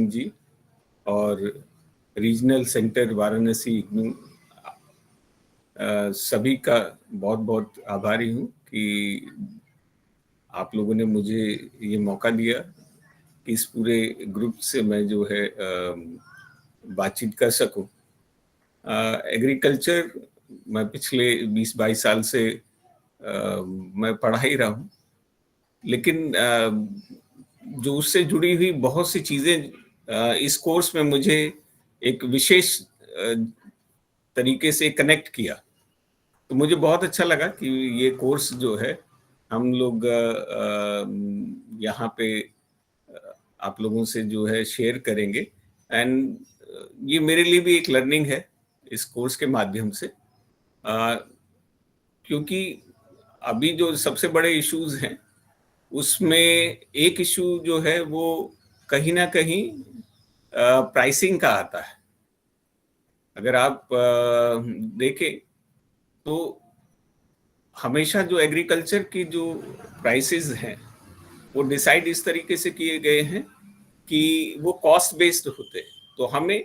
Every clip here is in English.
जी और regional centre Varanasi सभी का बहुत बहुत आभारी हूँ कि आप लोगों ने मुझे ये मौका दिया कि इस पूरे ग्रुप से मैं जो है बातचीत कर सकूं। एग्रीकल्चर मैं पिछले 20-22 साल से मैं पढ़ा ही रहा हूँ, लेकिन जो उससे जुड़ी हुई बहुत सी चीज़ें इस कोर्स में मुझे एक विशेष तरीके से कनेक्ट किया। तो मुझे बहुत अच्छा लगा कि ये कोर्स जो है हम लोग यहाँ पे आप लोगों से जो है शेयर करेंगे। एंड ये मेरे लिए भी एक लर्निंग है इस कोर्स के माध्यम से, क्योंकि अभी जो सबसे बड़े इश्यूज हैं उसमें एक इशू जो है वो कहीं ना कहीं प्राइसिंग का आता है। अगर आप देखें तो हमेशा जो एग्रीकल्चर की जो प्राइसेस हैं वो डिसाइड इस तरीके से किए गए हैं कि वो कॉस्ट बेस्ड होते हैं। तो हमें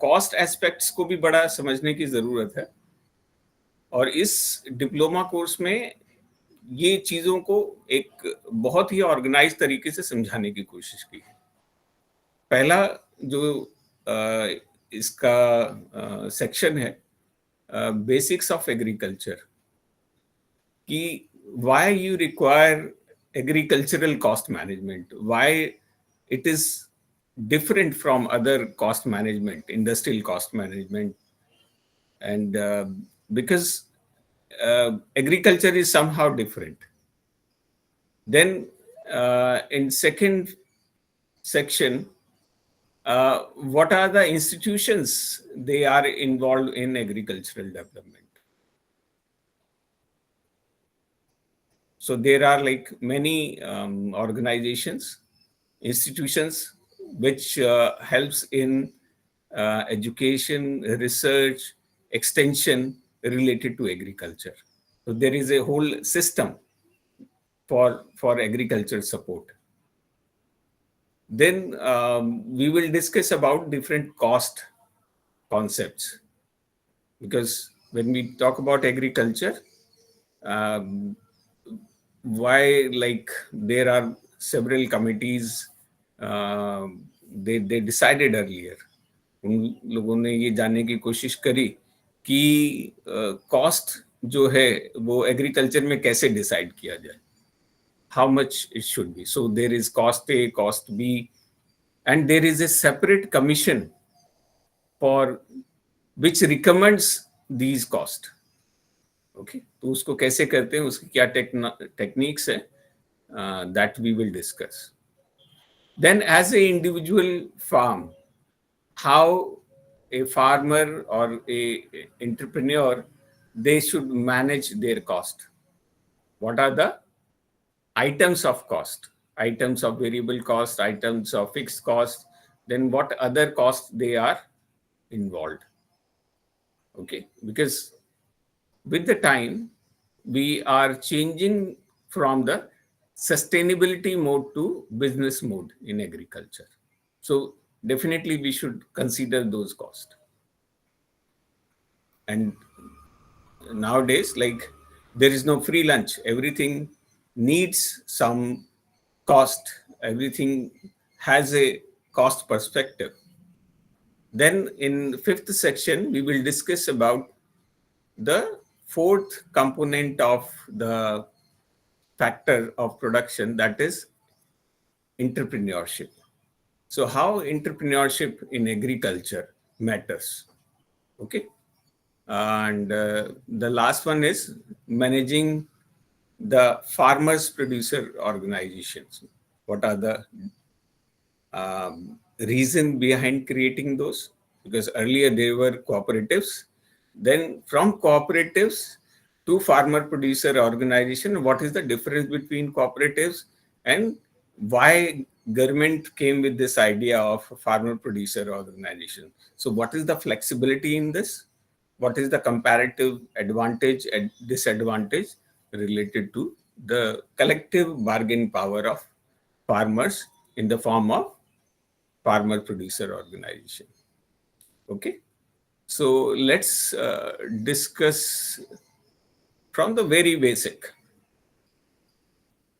कॉस्ट एस्पेक्ट्स को भी बड़ा समझने की ज़रूरत है, और इस डिप्लोमा कोर्स में ये चीज़ों को एक बहुत ही ऑर्गेनाइज तरीके से समझाने की कोशिश की है। पहला जो इसका सेक्शन है बेसिक्स ऑफ एग्रीकल्चर, कि why you require agricultural cost management, why it is different from other cost management, industrial cost management, and because agriculture is somehow different. Then in second section, what are the institutions they are involved in agricultural development. So there are like many organizations, institutions which helps in education, research, extension related to agriculture. So there is a whole system for agriculture support. Then we will discuss about different cost concepts, because when we talk about agriculture, why like there are several committees, they decided earlier. उन लोगों ने ये जानने की कोशिश करी कि cost जो है वो एग्रीकल्चर में कैसे डिसाइड किया जाए, how much it should be. So there is cost A, cost B, and there is a separate commission for which recommends these cost. Okay, तो उसको कैसे करते हैं, उसकी क्या टेक्निक्स है, that we will discuss. Then as a individual farm, how a farmer or a entrepreneur, they should manage their cost. What are the items of cost, items of variable cost, items of fixed cost, then what other costs they are involved. Okay, because with the time we are changing from the sustainability mode to business mode in agriculture. So definitely we should consider those costs. And nowadays, like, there is no free lunch. Everything needs some cost. Everything has a cost perspective. Then in fifth section, we will discuss about the fourth component of the factor of production, that is entrepreneurship. So how entrepreneurship in agriculture matters. Okay. And the last one is managing the farmers producer organizations. What are the reason behind creating those? Because earlier they were cooperatives. Then from cooperatives to farmer producer organization, what is the difference between cooperatives, and why government came with this idea of farmer producer organization? So what is the flexibility in this? What is the comparative advantage and disadvantage related to the collective bargaining power of farmers in the form of farmer producer organization. Okay, so let's discuss from the very basic.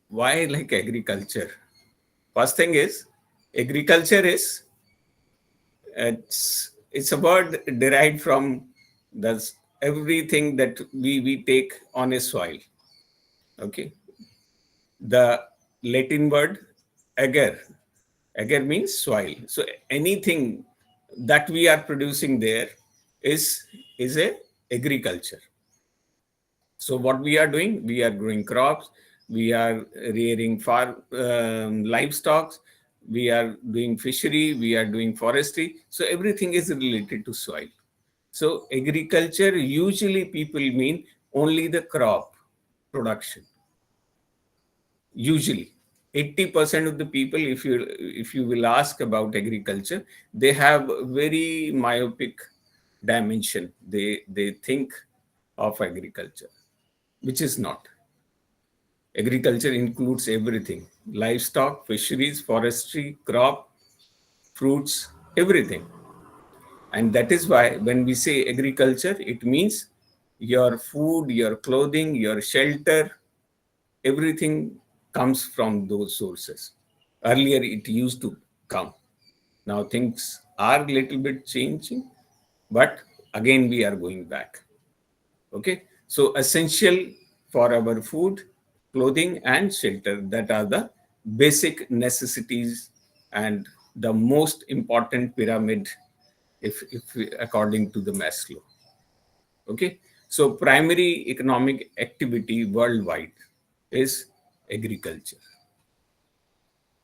Why like agriculture? First thing is, agriculture is it's a word derived from the everything that we take on a soil. Okay, the Latin word agar. Agar means soil. So anything that we are producing there is a agriculture. So what we are doing, we are growing crops, we are rearing farm livestock, we are doing fishery, we are doing forestry. So everything is related to soil. So agriculture, usually people mean only the crop production. Usually 80% of the people, if you will ask about agriculture, they have very myopic dimension. They think of agriculture, which is not. Agriculture includes everything: livestock, fisheries, forestry, crop, fruits, everything. And that is why when we say agriculture, it means your food, your clothing, your shelter, everything comes from those sources. Earlier, it used to come. Now things are a little bit changing, but again, we are going back. Okay, so essential for our food, clothing, and shelter, that are the basic necessities and the most important pyramid, according to the Maslow. Okay, so primary economic activity worldwide is agriculture.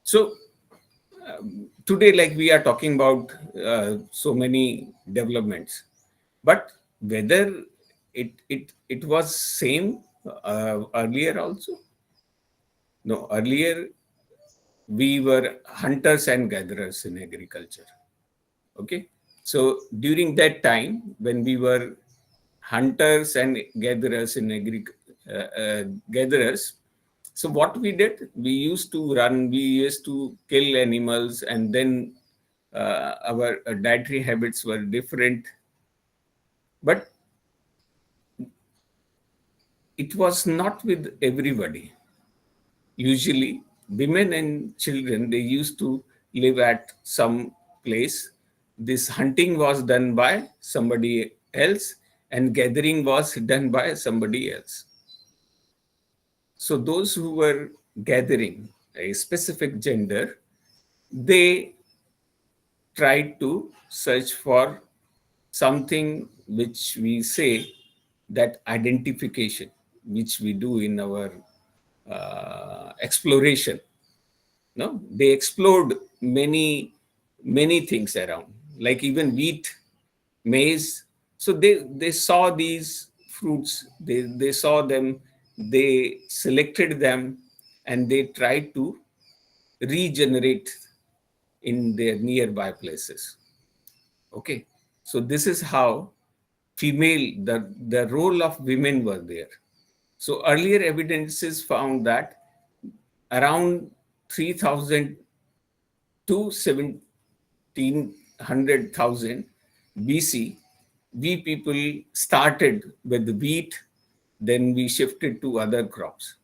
So today, like, we are talking about so many developments, but whether it was same earlier also? No, earlier we were hunters and gatherers in agriculture. Okay, so during that time when we were hunters and gatherers in gatherers, so what we did, we used to run, we used to kill animals, and then our dietary habits were different. But it was not with everybody. Usually, women and children, they used to live at some place. This hunting was done by somebody else, and gathering was done by somebody else. So those who were gathering a specific gender, they tried to search for something which we say that identification, which we do in our exploration. No, they explored many things around, like even wheat, maize. So they saw these fruits, they saw them, they selected them, and they tried to regenerate in their nearby places. Okay, so this is how the role of women were there. So earlier evidences found that around 3000 to 1700,000 BC, we people started with wheat, then we shifted to other crops.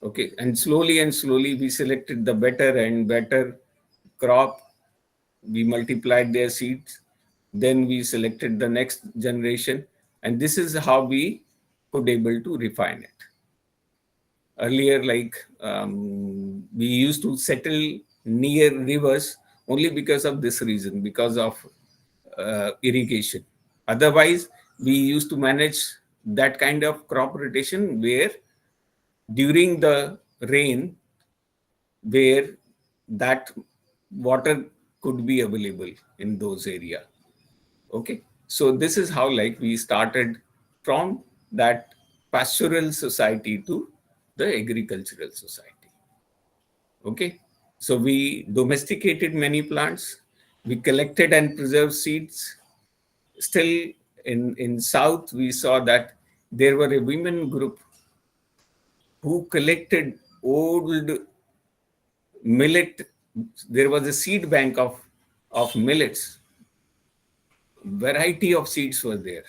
Okay, and slowly we selected the better and better crop. We multiplied their seeds, then we selected the next generation, and this is how we could able to refine it. Earlier, like, we used to settle near rivers only because of this reason, because of irrigation. Otherwise, we used to manage that kind of crop rotation where during the rain, where that water could be available in those area. Okay, so this is how, like, we started from that pastoral society to the agricultural society. Okay, so we domesticated many plants, we collected and preserved seeds. Still, in south, we saw that there were a women group who collected old millet there was a seed bank of millets. Variety of seeds were there.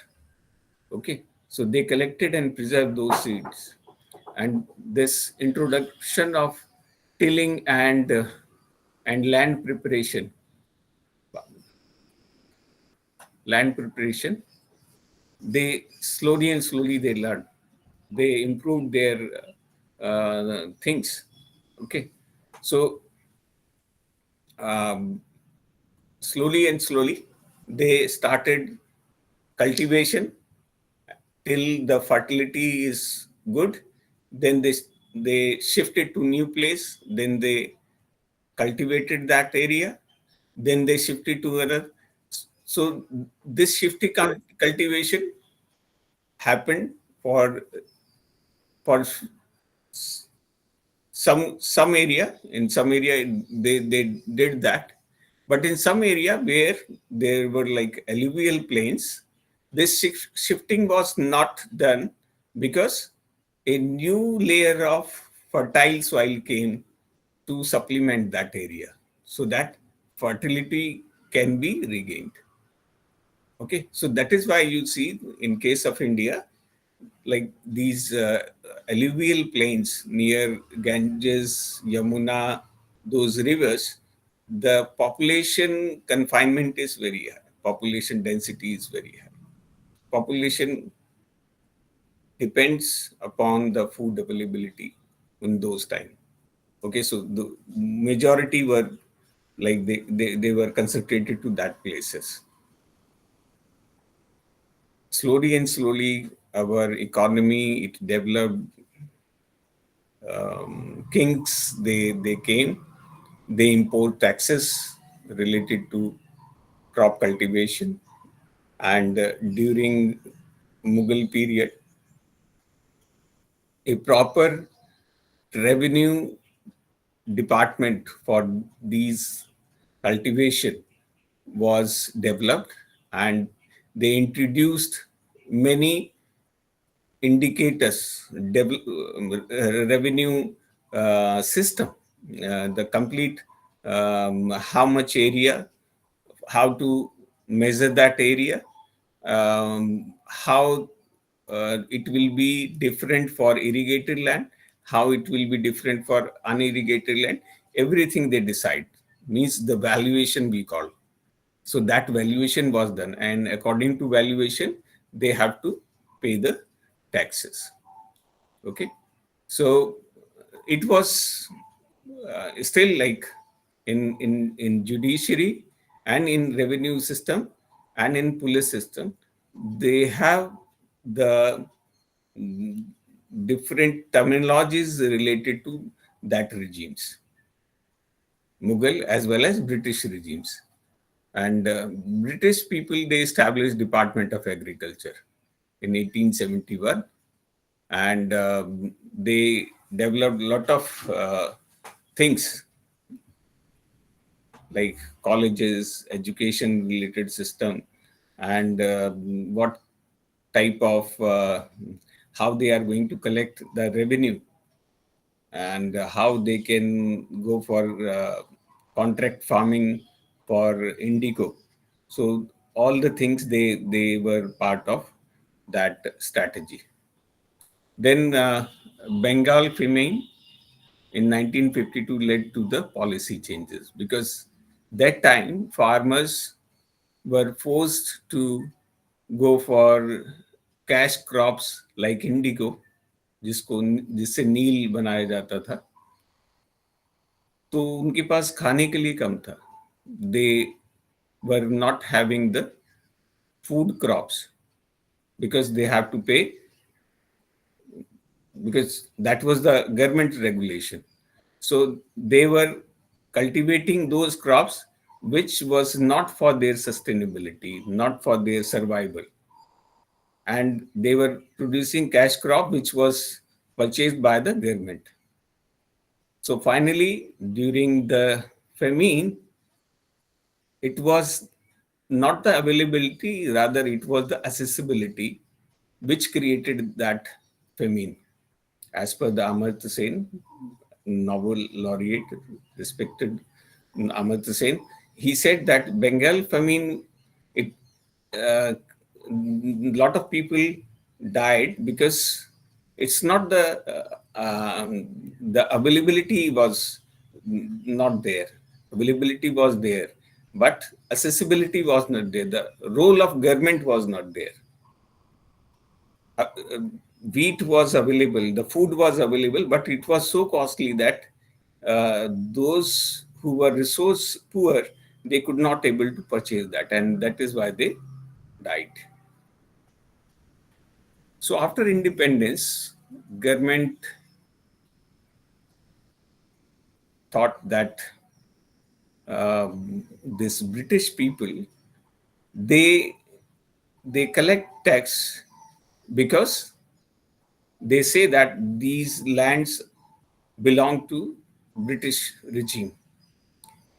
Okay, so they collected and preserved those seeds, and this introduction of tilling and land preparation, they slowly and slowly they learned, they improved their things. Okay, so um, slowly and slowly they started cultivation till the fertility is good. Then they shifted to new place. Then they cultivated that area. Then they shifted to another. So this shifting cultivation happened for some area. In some area they did that, but in some area where there were like alluvial plains, this shifting was not done because a new layer of fertile soil came to supplement that area so that fertility can be regained. Okay, so that is why you see in case of India, like these alluvial plains near Ganges, Yamuna, those rivers, the population confinement is very high. Population density is very high. Population depends upon the food availability in those times. Okay, so the majority were like they were concentrated to that places. Slowly and slowly, our economy it developed. Kings they came, they impose taxes related to crop cultivation, and during Mughal period, a proper revenue department for these cultivation was developed, and they introduced many indicators, revenue system, the complete how much area, how to measure that area, how it will be different for irrigated land, how it will be different for unirrigated land. Everything they decide means the valuation we call. So that valuation was done, and according to valuation, they have to pay the taxes. Okay, so it was still like in judiciary and in revenue system and in police system, they have the mm, different terminologies related to that regimes, Mughal as well as British regimes. And British people, they established Department of Agriculture in 1871, and they developed a lot of things like colleges, education related system, and what type of how they are going to collect the revenue, and how they can go for contract farming for indigo. So all the things they were part of that strategy. Then Bengal famine in 1952 led to the policy changes, because that time farmers were forced to go for cash crops like indigo, जिसको जिससे नील बनाया जाता था, तो उनके पास खाने के लिए कम था. They were not having the food crops because they have to pay, because that was the government regulation. So they were cultivating those crops which was not for their sustainability, not for their survival, and they were producing cash crop which was purchased by the government. So finally, during the famine, it was not the availability, rather it was the accessibility which created that famine. As per the Amartya Sen, Nobel laureate, respected Amartya Sen, he said that Bengal famine, it lot of people died because it's not the availability was not there. Availability was there, but accessibility was not there. The role of government was not there. uh, uh, Wheat was available, the food was available, but it was so costly that those who were resource poor, they could not able to purchase that, and that is why they died. So after independence, government thought that this British people, they they collect tax because they say that these lands belong to British regime,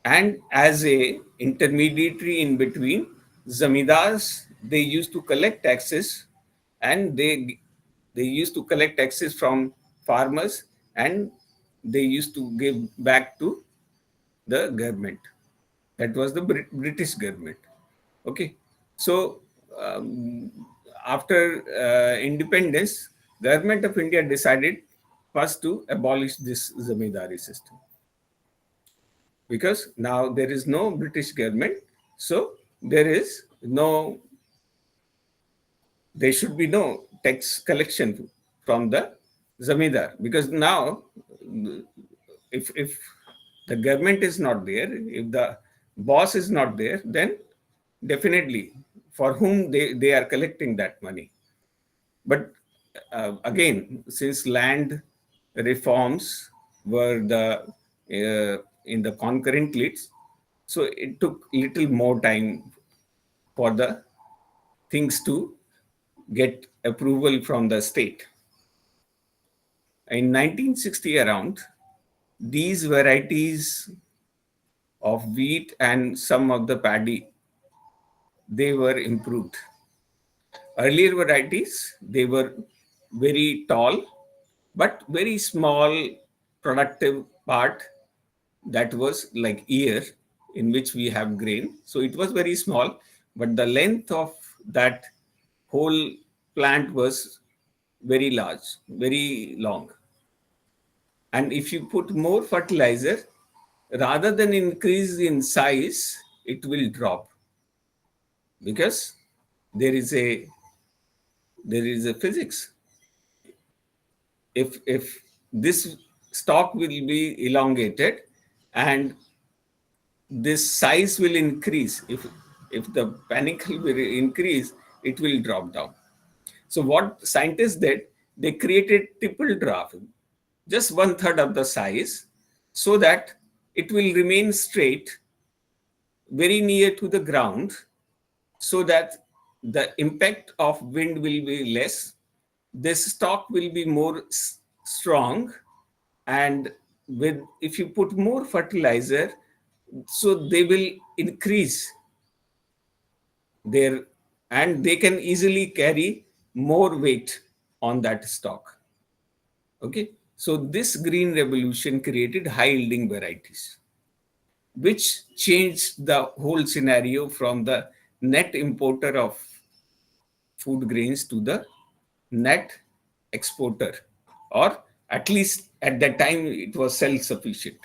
and as a intermediary in between, zamindars, they used to collect taxes, and they used to collect taxes from farmers, and they used to give back to the government. That was the British government. Okay, so after independence, government of India decided first to abolish this zamindari system, because now there is no British government, so there should be no tax collection from the zamindar, because now if the government is not there, if the boss is not there, then definitely for whom they are collecting that money. But again, since land reforms were in the concurrent leads, so it took little more time for the things to get approval from the state. In 1960 around, these varieties of wheat and some of the paddy, they were improved. Earlier varieties, they were very tall, but very small productive part, that was like ear in which we have grain. So it was very small, but the length of that whole plant was very large, very long. And if you put more fertilizer, rather than increase in size, it will drop, because there is a physics. If this stalk will be elongated, and this size will increase, if the panicle will increase, it will drop down. So what scientists did, they created triple draft, just one third of the size, so that it will remain straight, very near to the ground, so that the impact of wind will be less, this stalk will be more strong, and with if you put more fertilizer, so they will increase their, and they can easily carry more weight on that stalk. Okay, so this green revolution created high yielding varieties, which changed the whole scenario from the net importer of food grains to the net exporter, or at least at that time it was self sufficient.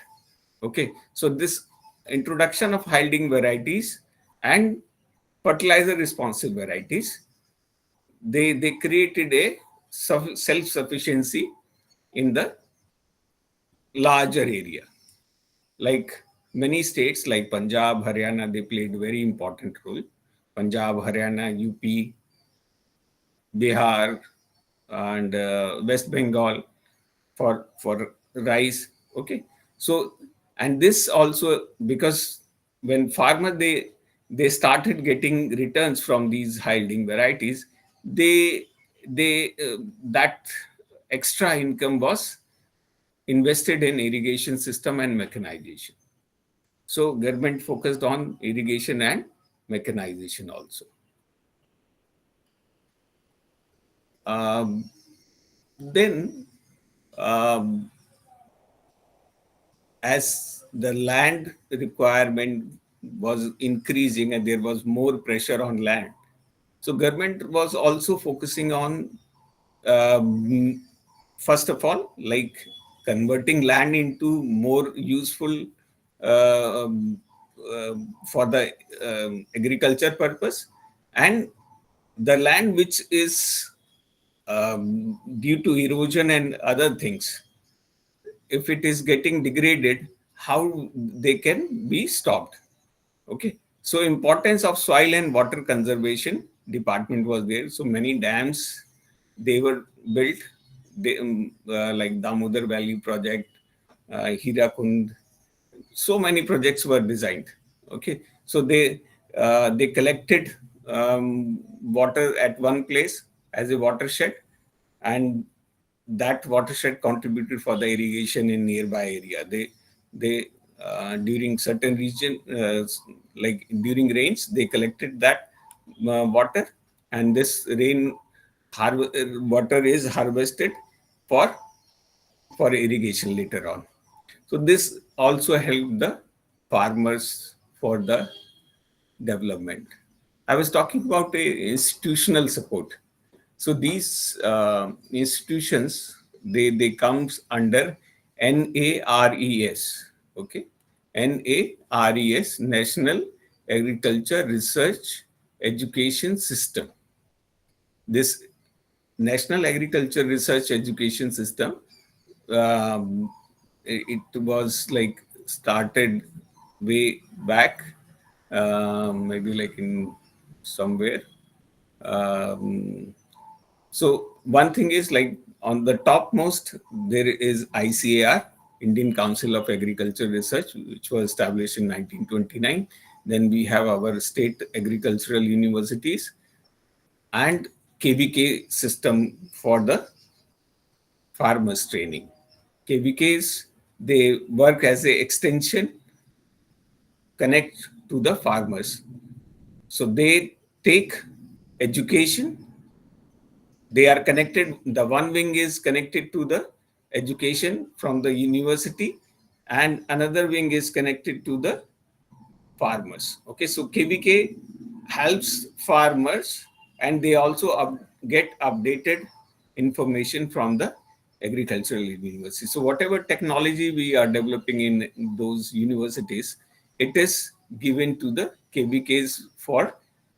Okay, so this introduction of yielding varieties and fertilizer responsive varieties, they created a self sufficiency in the larger area. Like many states like Punjab, Haryana, they played very important role. Punjab, Haryana, UP, Bihar, and West Bengal for rice. Okay, so, and this also, because when farmer they started getting returns from these high yielding varieties, they that extra income was invested in irrigation system and mechanization. So government focused on irrigation and mechanization also. Um, then, um, as the land requirement was increasing and there was more pressure on land. So government was also focusing on, first of all, like converting land into more useful uh, um, for the agriculture purpose, and the land which is due to erosion and other things, if it is getting degraded, how they can be stopped. Okay, so importance of soil and water conservation department was there. So many dams they were built, like Damodar Valley project, Hirakund. So many projects were designed. Okay, so they collected water at one place as a watershed, and that watershed contributed for the irrigation in nearby area. They during certain region, like during rains, they collected that water, and this water is harvested for irrigation later on. So this also helped the farmers for the development. I was talking about institutional support. So these institutions, they comes under NARES. Okay, NARES, National Agriculture Research Education System. This National Agriculture Research Education System, um, it was like started way back, maybe like in somewhere. Um, so one thing is, like, on the topmost there is ICAR, Indian Council of Agriculture Research, which was established in 1929. Then we have our state agricultural universities and KVK system for the farmers training. KVKs, they work as a extension, connect to the farmers. So they take education, they are connected. The one wing is connected to the education from the university, and another wing is connected to the farmers. Okay, so KVK helps farmers, and they also get updated information from the agricultural university. So whatever technology we are developing in those universities, it is given to the KVKs for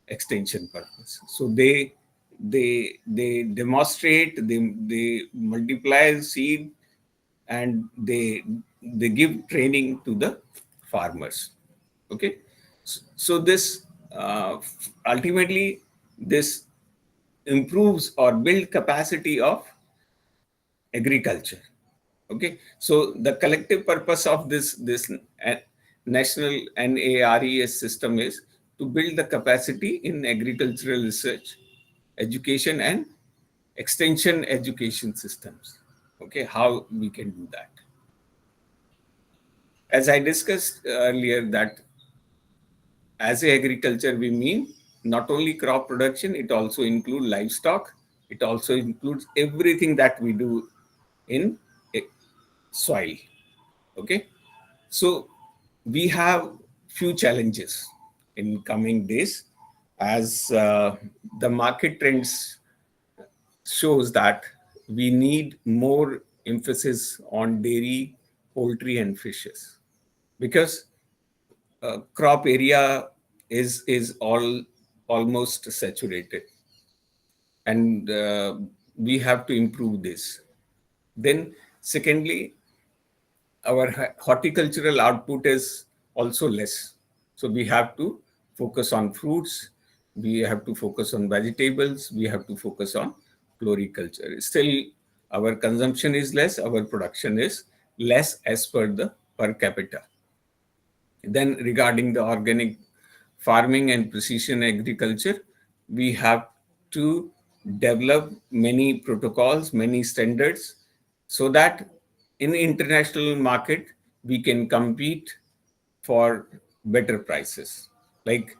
extension purpose. So they demonstrate, they multiply seed, and they give training to the farmers. Okay, so this ultimately this improves or build capacity of agriculture. Okay, so the collective purpose of this national NARES system is to build the capacity in agricultural research, education, and extension education systems. Okay, how we can do that? As I discussed earlier, that as a agriculture we mean not only crop production, it also includes livestock, it also includes everything that we do in soil. Okay, so we have few challenges in coming days, as the market trends shows that we need more emphasis on dairy, poultry, and fishes, because crop area is almost saturated, and we have to improve this. Then secondly, our horticultural output is also less, so we have to focus on fruits, we have to focus on vegetables, we have to focus on floriculture. Still our consumption is less, our production is less as per the per capita. Then regarding the organic farming and precision agriculture, we have to develop many protocols, many standards, so that in the international market we can compete for better prices. Like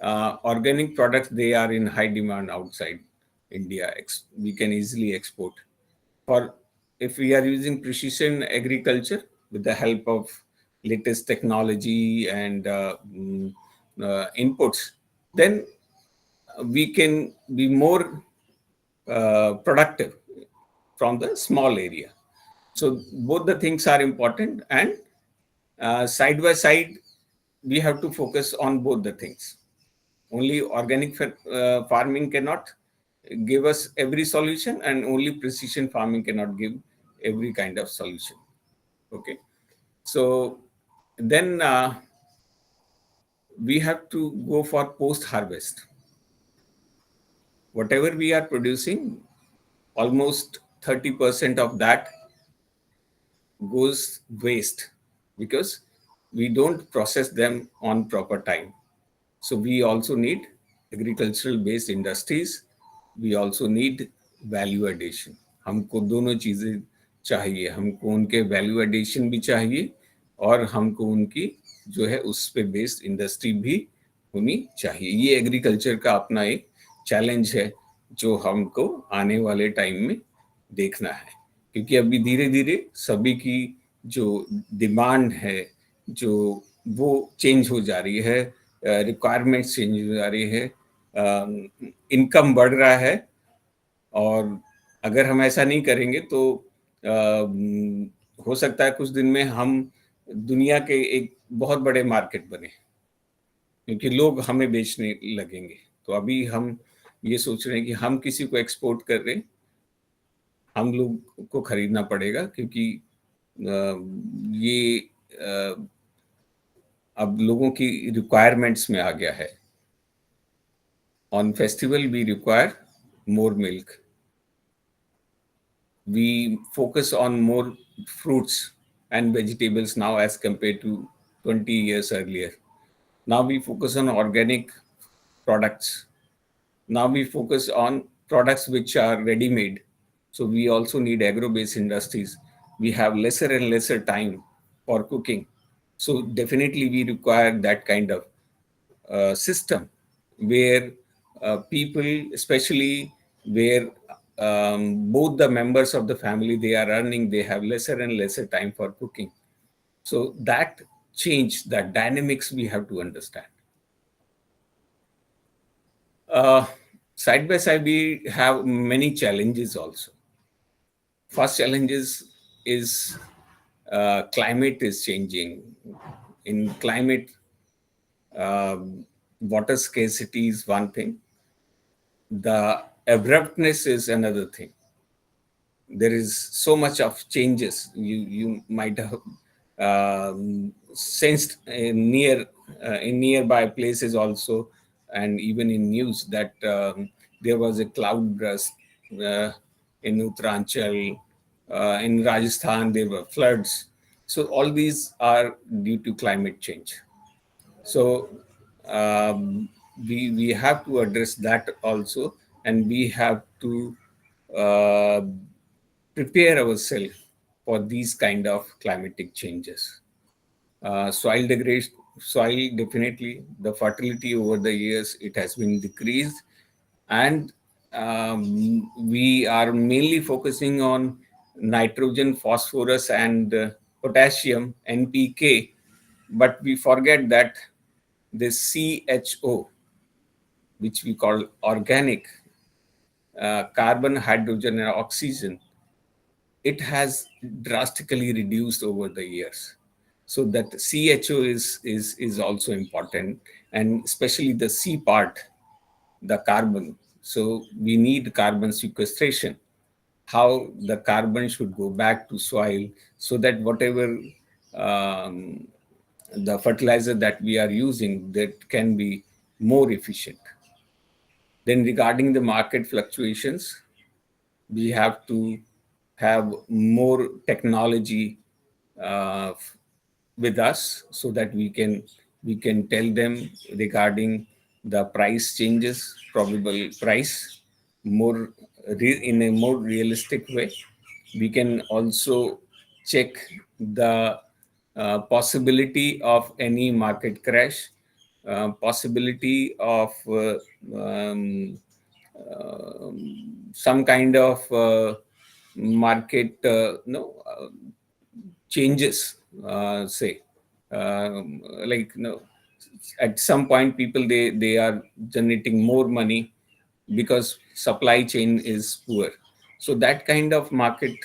organic products, they are in high demand outside India. We can easily export. For if we are using precision agriculture with the help of latest technology and inputs, then we can be more productive from the small area. So both the things are important, and side by side, we have to focus on both the things. Only organic farming cannot give us every solution, and only precision farming cannot give every kind of solution. Okay, so then we have to go for post harvest. Whatever we are producing, almost 30% of that goes waste because we don't process them on proper time. So we also need agricultural based industries. We also need value addition. हमको दोनों चीजें चाहिए, हमको उनके value addition भी चाहिए और हमको उनकी जो है उस पे बेस्ड इंडस्ट्री भी होनी चाहिए. ये एग्रीकल्चर का अपना एक चैलेंज है जो हमको आने वाले टाइम में देखना है, क्योंकि अभी धीरे धीरे सभी की जो डिमांड है जो वो चेंज हो जा रही है, रिक्वायरमेंट्स चेंज हो जा रही है, इनकम बढ़ रहा है, और अगर हम ऐसा नहीं करेंगे तो हो सकता है कुछ दिन में हम दुनिया के एक बहुत बड़े मार्केट बने, क्योंकि लोग हमें बेचने लगेंगे. तो अभी हम ये सोच रहे हैं कि हम किसी को एक्सपोर्ट कर रहे हैं, हम लोग को खरीदना पड़ेगा, क्योंकि ये अब लोगों की रिक्वायरमेंट्स में आ गया है. On festival we require more milk. We focus on more fruits and vegetables now as compared to 20 years earlier. Now we focus on organic products. Now we focus on products which are ready-made. So we also need agro-based industries. We have lesser and lesser time for cooking. So definitely we require that kind of system where people, especially where both the members of the family, they are earning, they have lesser and lesser time for cooking. So that change, that dynamics we have to understand. Side by side, we have many challenges also. First challenges is climate is changing. In climate, water scarcity is one thing. The abruptness is another thing. There is so much of changes. You might have sensed in nearby places also, and even in news that there was a cloud burst in Uttaranchal, in Rajasthan there were floods. So all these are due to climate change. So we have to address that also, and we have to prepare ourselves for these kind of climatic changes. Soil degradation, soil definitely, the fertility over the years, it has been decreased, and we are mainly focusing on nitrogen, phosphorus, and potassium, NPK, but we forget that this CHO, which we call organic, carbon, hydrogen, and oxygen, it has drastically reduced over the years. So that CHO is also important, and especially the C part, the carbon. So we need carbon sequestration, how the carbon should go back to soil, so that whatever the fertilizer that we are using, that can be more efficient. Then regarding the market fluctuations, we have to have more technology with us, so that we can tell them regarding the price changes, probable price, more in a more realistic way. We can also check the possibility of any market crash, possibility of some kind of market changes, say. like at some point people they are generating more money because supply chain is poor. So that kind of market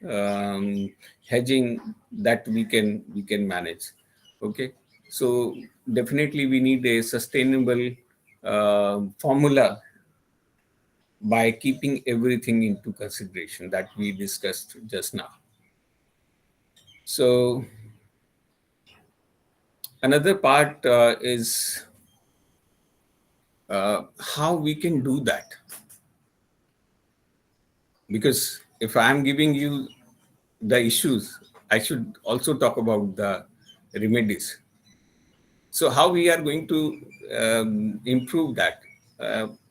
um, hedging that we can manage. Okay, so definitely we need a sustainable formula by keeping everything into consideration that we discussed just now. So another part is how we can do that. Because if I'm giving you the issues, I should also talk about the remedies. So how we are going to improve that?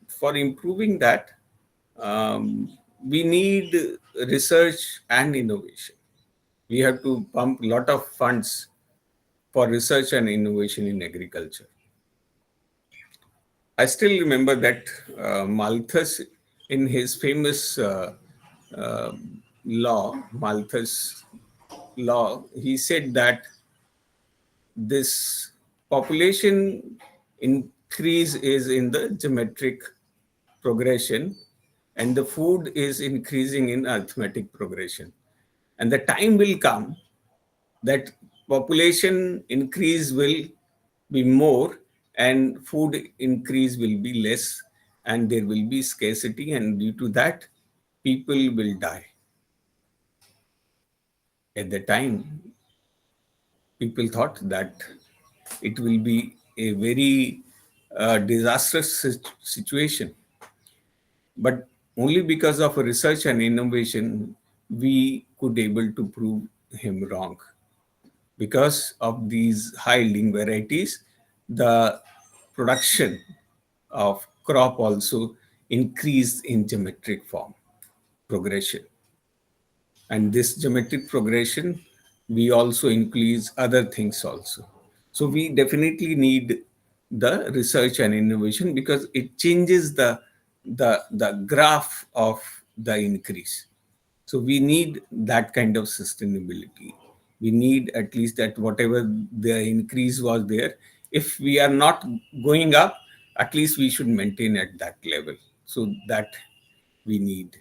For improving that, we need research and innovation. We have to pump a lot of funds for research and innovation in agriculture. I still remember that Malthus, in his famous uh, Malthus law, he said that this population increase is in the geometric progression, and the food is increasing in arithmetic progression. And the time will come that population increase will be more and food increase will be less, and there will be scarcity, and due to that people will die. At the time people thought that it will be a very disastrous situation, but only because of research and innovation we could able to prove him wrong. Because of these high yielding varieties, the production of crop also increased in geometric form progression. And this geometric progression, we also increase other things also. So we definitely need the research and innovation because it changes the graph of the increase. So we need that kind of sustainability. We need at least that whatever the increase was there, if we are not going up, at least we should maintain at that level. So that we need.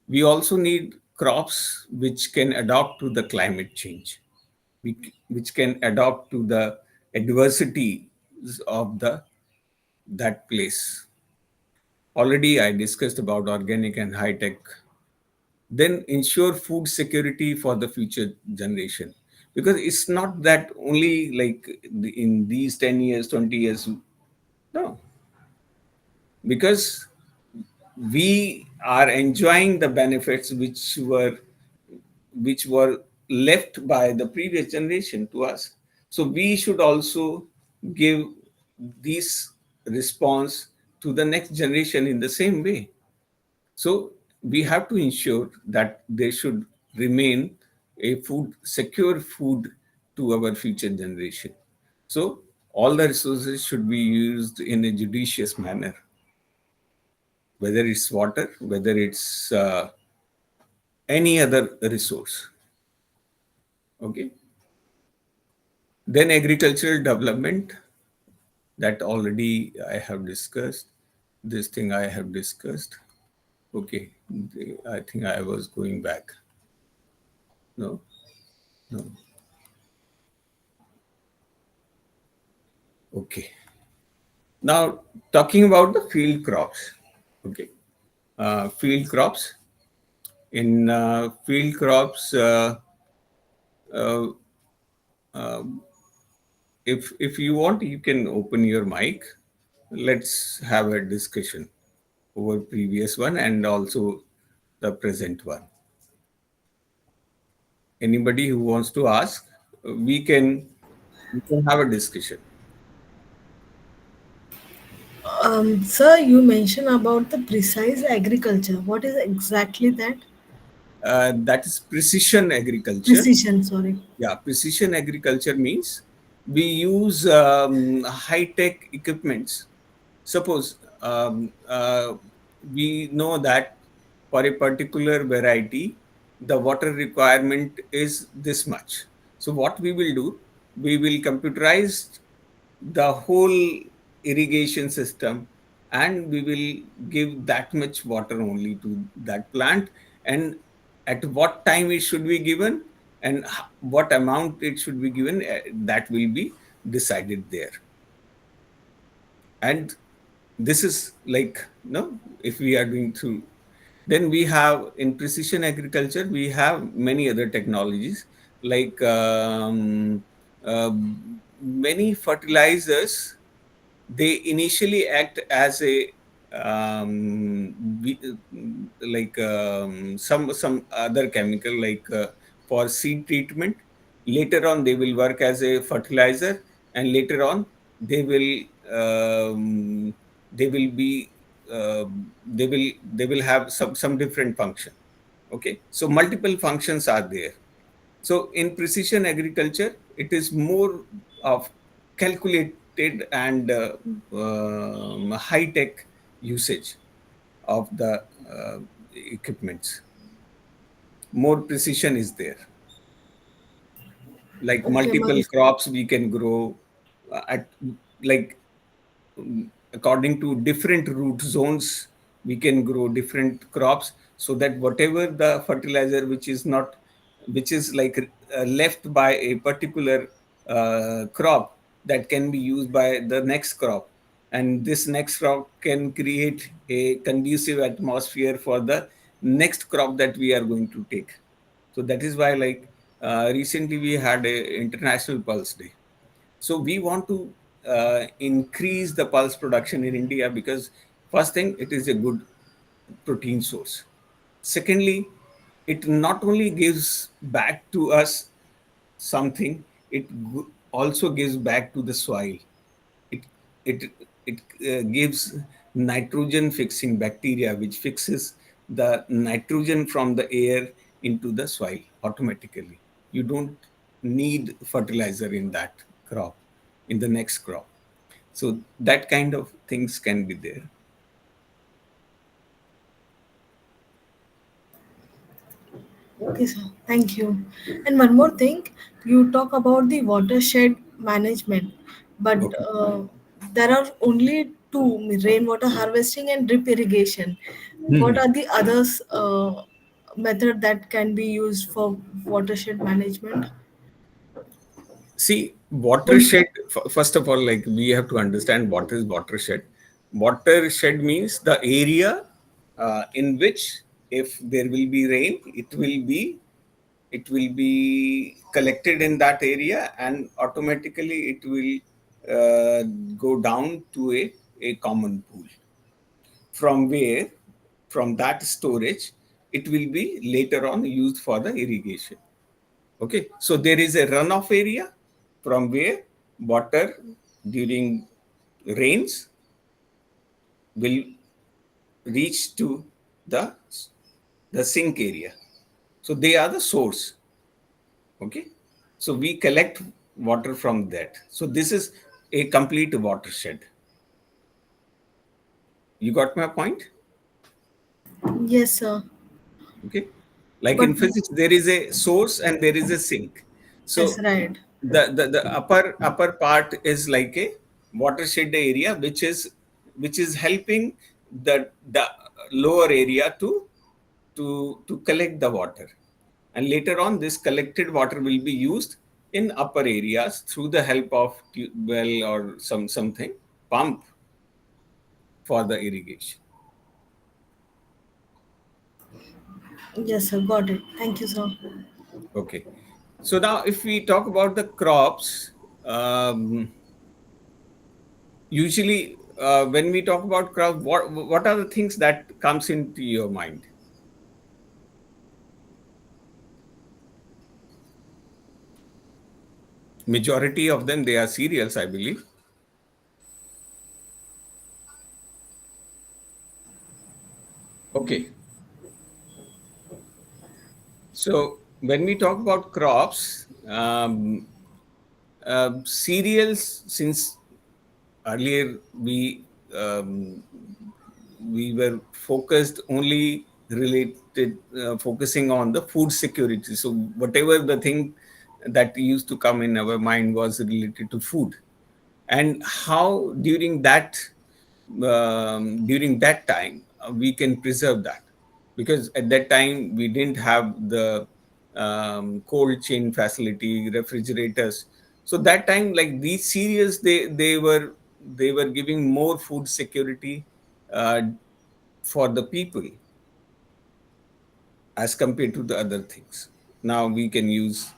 We also need crops which can adapt to the climate change, which can adapt to the adversity of the that place. Already I discussed about organic and high tech. Then ensure food security for the future generation, because it's not that only like in these 10 years 20 years, no, because we are enjoying the benefits which were left by the previous generation to us. So we should also give this response to the next generation in the same way. So we have to ensure that they should remain a food, secure food to our future generation. So all the resources should be used in a judicious manner, whether it's water, whether it's any other resource. Okay. Then agricultural development, that already I have discussed. This thing I have discussed. Okay. I think I was going back. No, no. Okay. Now, talking about the field crops. Okay. Field crops. In field crops, uh, if you want, you can open your mic. Let's have a discussion over previous one and also the present one. Anybody who wants to ask, we can have a discussion. Sir, you mentioned about the precise agriculture. What is exactly that? That is precision agriculture. Precision, sorry. Yeah, precision agriculture means we use high-tech equipments. Suppose we know that for a particular variety, the water requirement is this much. So what we will do? we will computerize the whole irrigation system, and we will give that much water only to that plant, and at what time it should be given, and what amount it should be given, that will be decided there. And this is like, no, if we are doing through, then we have in precision agriculture, we have many other technologies like uh, many fertilizers. They initially act as a like some other chemical, like for seed treatment. Later on they will work as a fertilizer, and later on they will um, they will be they will have some different function. Okay, so multiple functions are there. So in precision agriculture, it is more of calculated and high tech usage of the equipments. More precision is there. Like Okay, multiple Mahesh. crops we can grow at, like according to different root zones, we can grow different crops, so that whatever the fertilizer which is not, which is like left by a particular crop, that can be used by the next crop, and this next crop can create a conducive atmosphere for the next crop that we are going to take. So that is why, like recently we had a international pulse day. So we want to increase the pulse production in India, because first thing, it is a good protein source. Secondly, it not only gives back to us something, it also gives back to the soil. It it it gives nitrogen fixing bacteria, which fixes the nitrogen from the air into the soil automatically. You don't need fertilizer in that crop, in the next crop. So that kind of things can be there. Okay, sir. Thank you. And one more thing, you talk about the watershed management, but Okay. there are only two: rainwater harvesting and drip irrigation. What Mhm. are the others method that can be used for watershed management? See, watershed, first of all, like we have to understand what is watershed. Watershed means the area in which, if there will be rain, it will be collected in that area, and automatically it will go down to a common pool, from where, from that storage, it will be later on used for the irrigation. Okay, so there is a runoff area from where water during rains will reach to the the sink area. So they are the source. Okay, so we collect water from that. So this is a complete watershed. You got my point? Yes, sir. Okay, like But in physics, there is a source and there is a sink. yes, So right. the upper part is like a watershed area, which is helping the lower area to collect the water, and later on this collected water will be used in upper areas through the help of well or something pump for the irrigation. Yes, sir. Got it. Thank you, sir. Okay, so now if we talk about the crops, usually when we talk about crops, what are the things that comes into your mind? Majority of them, they are cereals, I believe. Okay, so when we talk about crops, cereals, since earlier we were focused only related focusing on the food security. So whatever the thing that used to come in our mind was related to food, and how during that time we can preserve that, because at that time we didn't have the cold chain facility, refrigerators. So that time, like these cereals, they were giving more food security uh, for the people as compared to the other things. Now we can use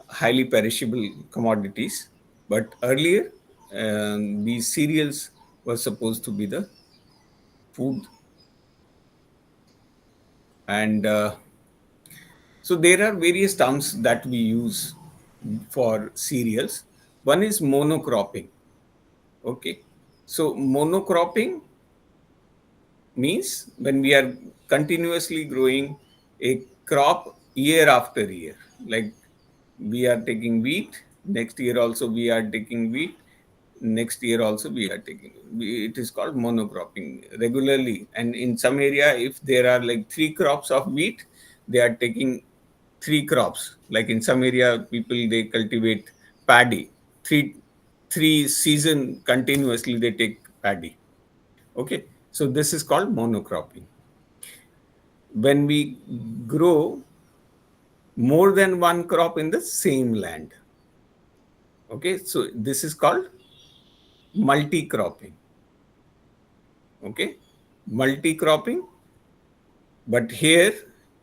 highly perishable commodities, but earlier these cereals were supposed to be the food. And so there are various terms that we use for cereals. One is monocropping. Okay. So monocropping means when we are continuously growing a crop year after year. Like we are taking wheat, next year also we are taking wheat, next year also we are taking. It is called monocropping regularly. And in some area, if there are like 3 crops of wheat, they are taking 3 crops. Like in some area, people they cultivate paddy. Three season continuously they take paddy. Okay, so this is called monocropping. When we grow more than one crop in the same land. Okay, so this is called multi-cropping. Okay, multi-cropping, but here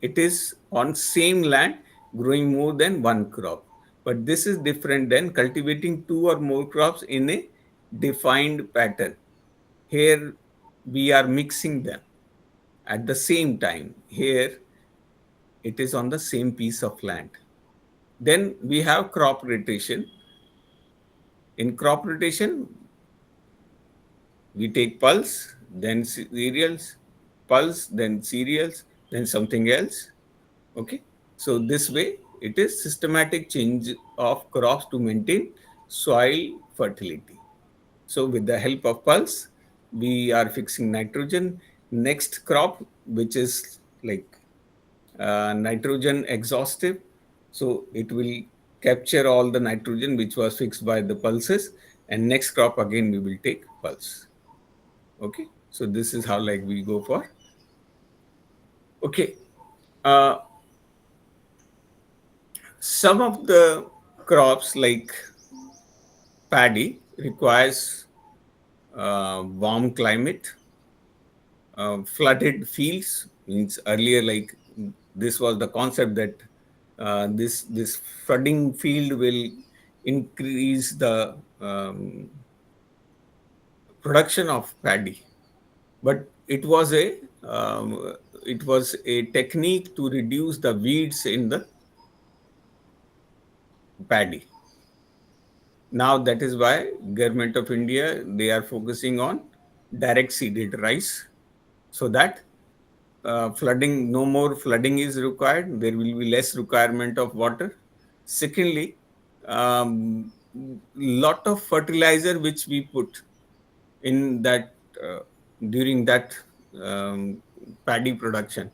it is on same land growing more than one crop. But this is different than cultivating 2 or more crops in a defined pattern. Here we are mixing them at the same time. Here it is on the same piece of land. Then we have crop rotation. In crop rotation, we take pulse, then cereals, pulse, then cereals, then something else. Okay. So this way, it is systematic change of crops to maintain soil fertility. So with the help of pulse, we are fixing nitrogen. Next crop, which is like nitrogen exhaustive. So it will capture all the nitrogen which was fixed by the pulses. And next crop again, we will take pulse. Okay. So this is how like we go for. Okay. Uh, some of the crops like paddy requires warm climate. Flooded fields means earlier, like this was the concept that this flooding field will increase the production of paddy, but it was a technique to reduce the weeds in the paddy. Now that is why government of India, they are focusing on direct seeded rice, so that flooding, no more flooding is required. There will be less requirement of water. Secondly, lot of fertilizer which we put in that during that um, paddy production,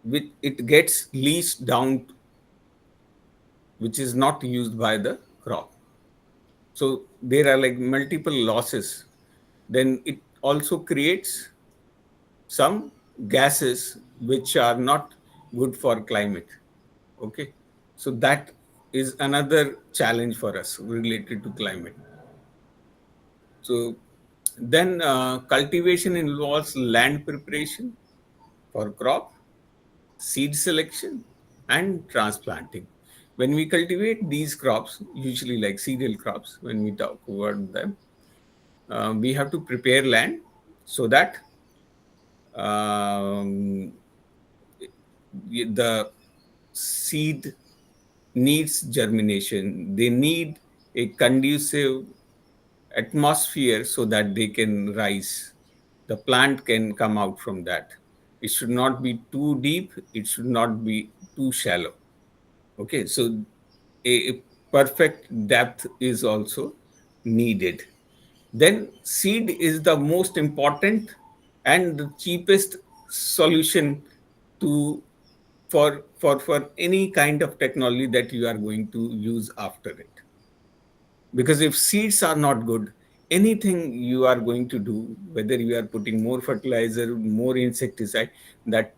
which it gets leached down, which is not used by the crop. So there are like multiple losses. Then it also creates some gases which are not good for climate. Okay. So that is another challenge for us related to climate. So then cultivation involves land preparation for crop, seed selection, and transplanting. When we cultivate these crops, usually like cereal crops, when we talk about them, we have to prepare land so that um, the seed needs germination. They need a conducive atmosphere so that they can rise. The plant can come out from that. It should not be too deep, it should not be too shallow. Okay, so a perfect depth is also needed. Then seed is the most important and the cheapest solution to for any kind of technology that you are going to use after it. Because if seeds are not good, anything you are going to do, whether you are putting more fertilizer, more insecticide, that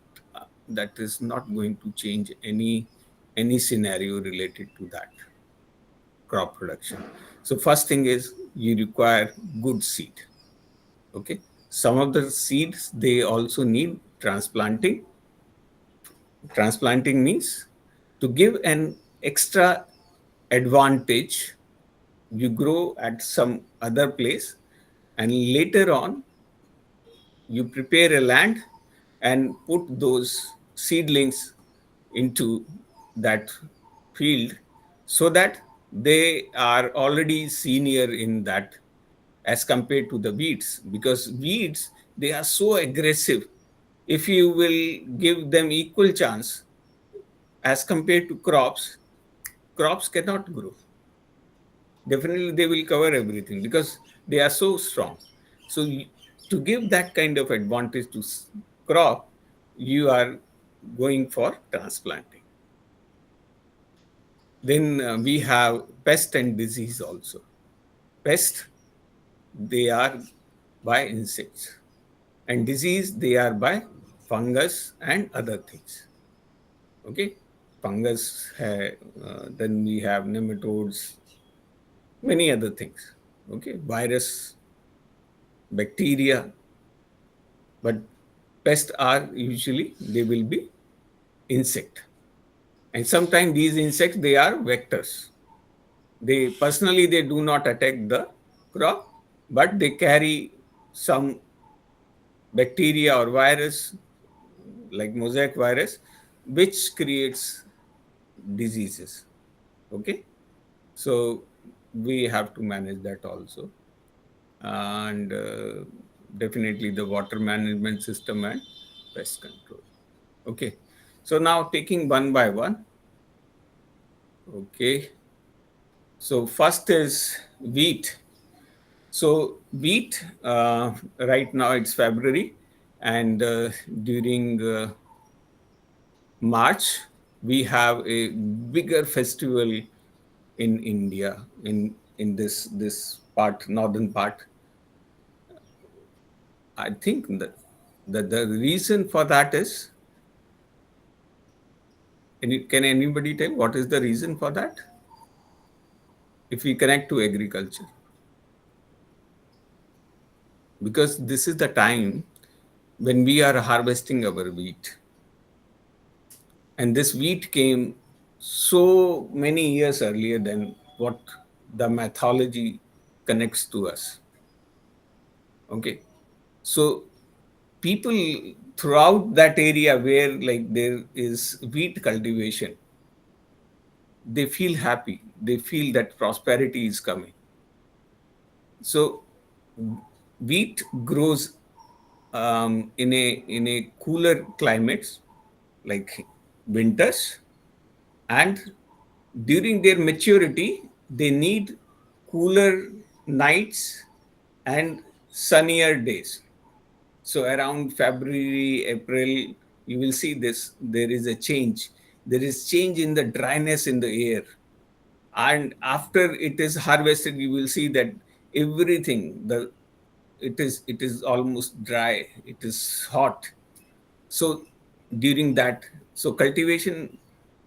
that is not going to change any scenario related to that crop production. So first thing is you require good seed. Okay, some of the seeds, they also need transplanting. Transplanting means to give an extra advantage. You grow at some other place, and later on you prepare a land and put those seedlings into that field, so that they are already senior in that, as compared to the weeds. Because weeds, they are so aggressive. If you will give them equal chance as compared to crops, crops cannot grow. Definitely they will cover everything because they are so strong. So to give that kind of advantage to crop, you are going for transplanting. Then we have pest and disease also. Pest, they are by insects, and disease, they are by fungus and other things. Okay, fungus, then we have nematodes, many other things. Okay, virus, bacteria, but pests are usually, they will be insect. And sometimes these insects, they are vectors. They personally, they do not attack the crop, but they carry some bacteria or virus, like mosaic virus, which creates diseases. Okay, so we have to manage that also. And definitely the water management system and pest control. Okay, so now taking one by one. Okay, so first is wheat. So wheat, right now it's February, and during March we have a bigger festival in India, in this part, northern part. I think that the reason for that is, can anybody tell what is the reason for that? If we connect to agriculture, because this is the time when we are harvesting our wheat, and this wheat came so many years earlier than what the mythology connects to us. Okay, so people throughout that area where like there is wheat cultivation, they feel happy, they feel that prosperity is coming. So wheat grows in a cooler climates, like winters, and during their maturity they need cooler nights and sunnier days. So around February, April, you will see this, there is a change. There is change in the dryness in the air. And after it is harvested, you will see that everything, it is almost dry, it is hot. So during that, so cultivation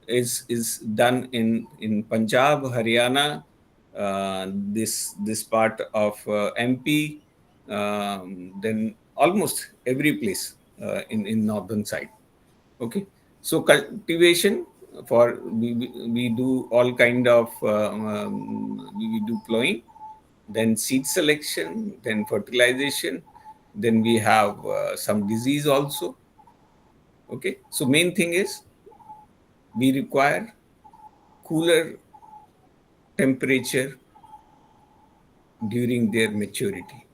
is done in Punjab, Haryana, this part of MP, then almost every place in northern side. Okay, so cultivation, for we do all kind of we do plowing, then seed selection, then fertilization, then we have some disease also. Okay, so main thing is we require cooler temperature during their maturity.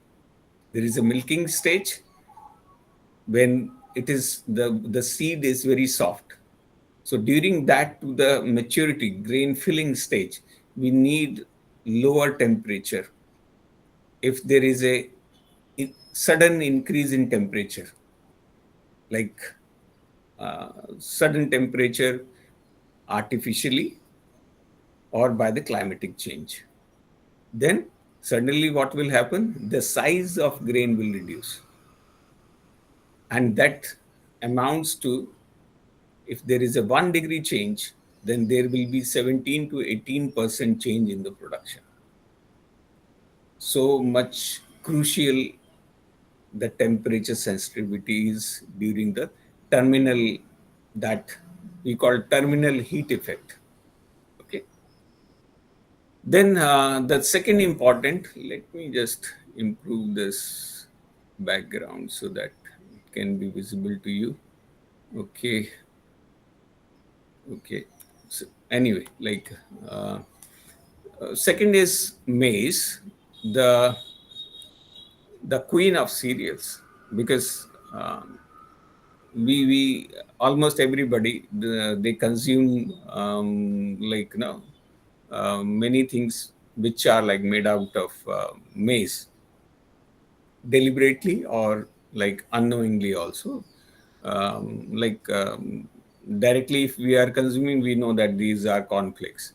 There is a milking stage when it is the seed is very soft. So during that to the maturity, grain filling stage, we need lower temperature. If there is a sudden increase in temperature, like sudden temperature artificially or by the climatic change. Then suddenly what will happen? The size of grain will reduce. And that amounts to, if there is a 1 degree change, then there will be 17 to 18% change in the production. So much crucial the temperature sensitivity is during the terminal, that we call terminal heat effect. Okay. Then the second important, let me just improve this background so that it can be visible to you. Okay. Okay. So anyway, second is maize, the the queen of cereals, because we almost everybody, they consume many things which are like made out of maize, deliberately or like unknowingly also. Directly, if we are consuming, we know that these are cornflakes,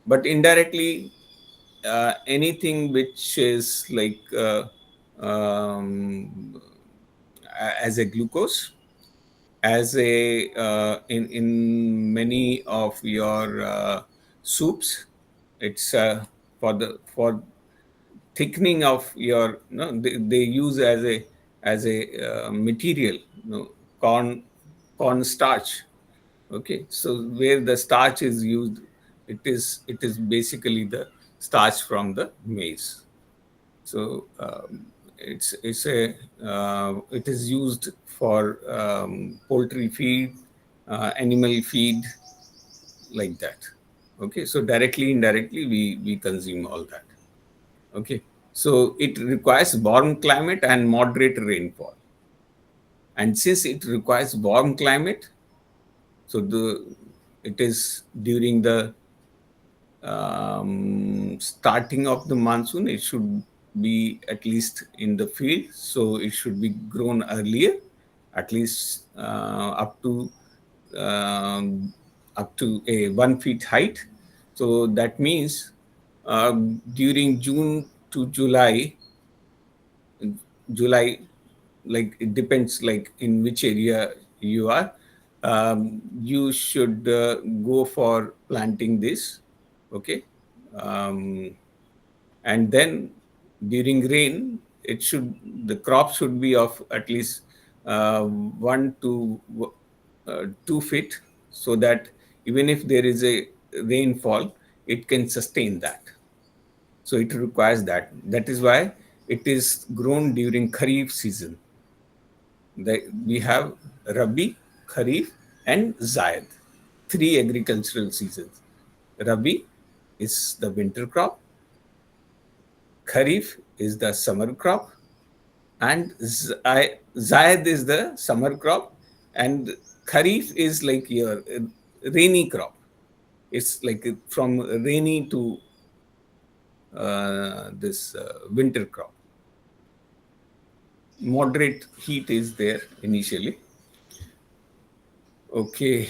but indirectly, anything which is as a glucose, as a in many of your soups, it's for thickening of your, they use as a material, corn starch. Okay, so where the starch is used, it is basically the starch from the maize. So it is used for poultry feed, animal feed, like that. Okay, so directly, indirectly, we consume all that. Okay, so it requires warm climate and moderate rainfall. And since it requires warm climate, so it is during the starting of the monsoon, it should be at least in the field, so it should be grown earlier, at least up to a 1 feet height. So that means during June to July, like it depends, like in which area you are. You should go for planting this. Okay. Um, and then during rain, the crop should be of at least 1 to 2 feet, so that even if there is a rainfall, it can sustain that. So it requires that. That is why it is grown during Kharif season. We have Rabi, Kharif, and Zaid, three agricultural seasons. Rabi is the winter crop, Kharif is the summer crop, and Zaid is the summer crop, and Kharif is like your rainy crop. It's like from rainy to this winter crop. Moderate heat is there initially. Okay.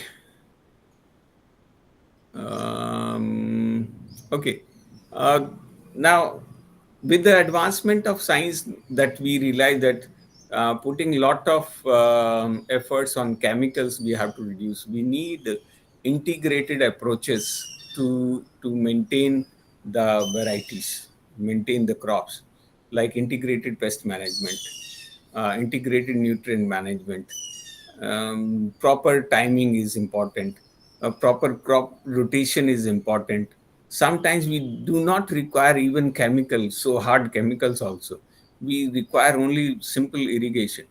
Okay. Now, with the advancement of science, that we realize that putting a lot of efforts on chemicals, we have to reduce. We need integrated approaches to maintain the varieties, maintain the crops, like integrated pest management, integrated nutrient management. Proper timing is important. Proper crop rotation is important. Sometimes we do not require even chemicals, so hard chemicals also. We require only simple irrigation.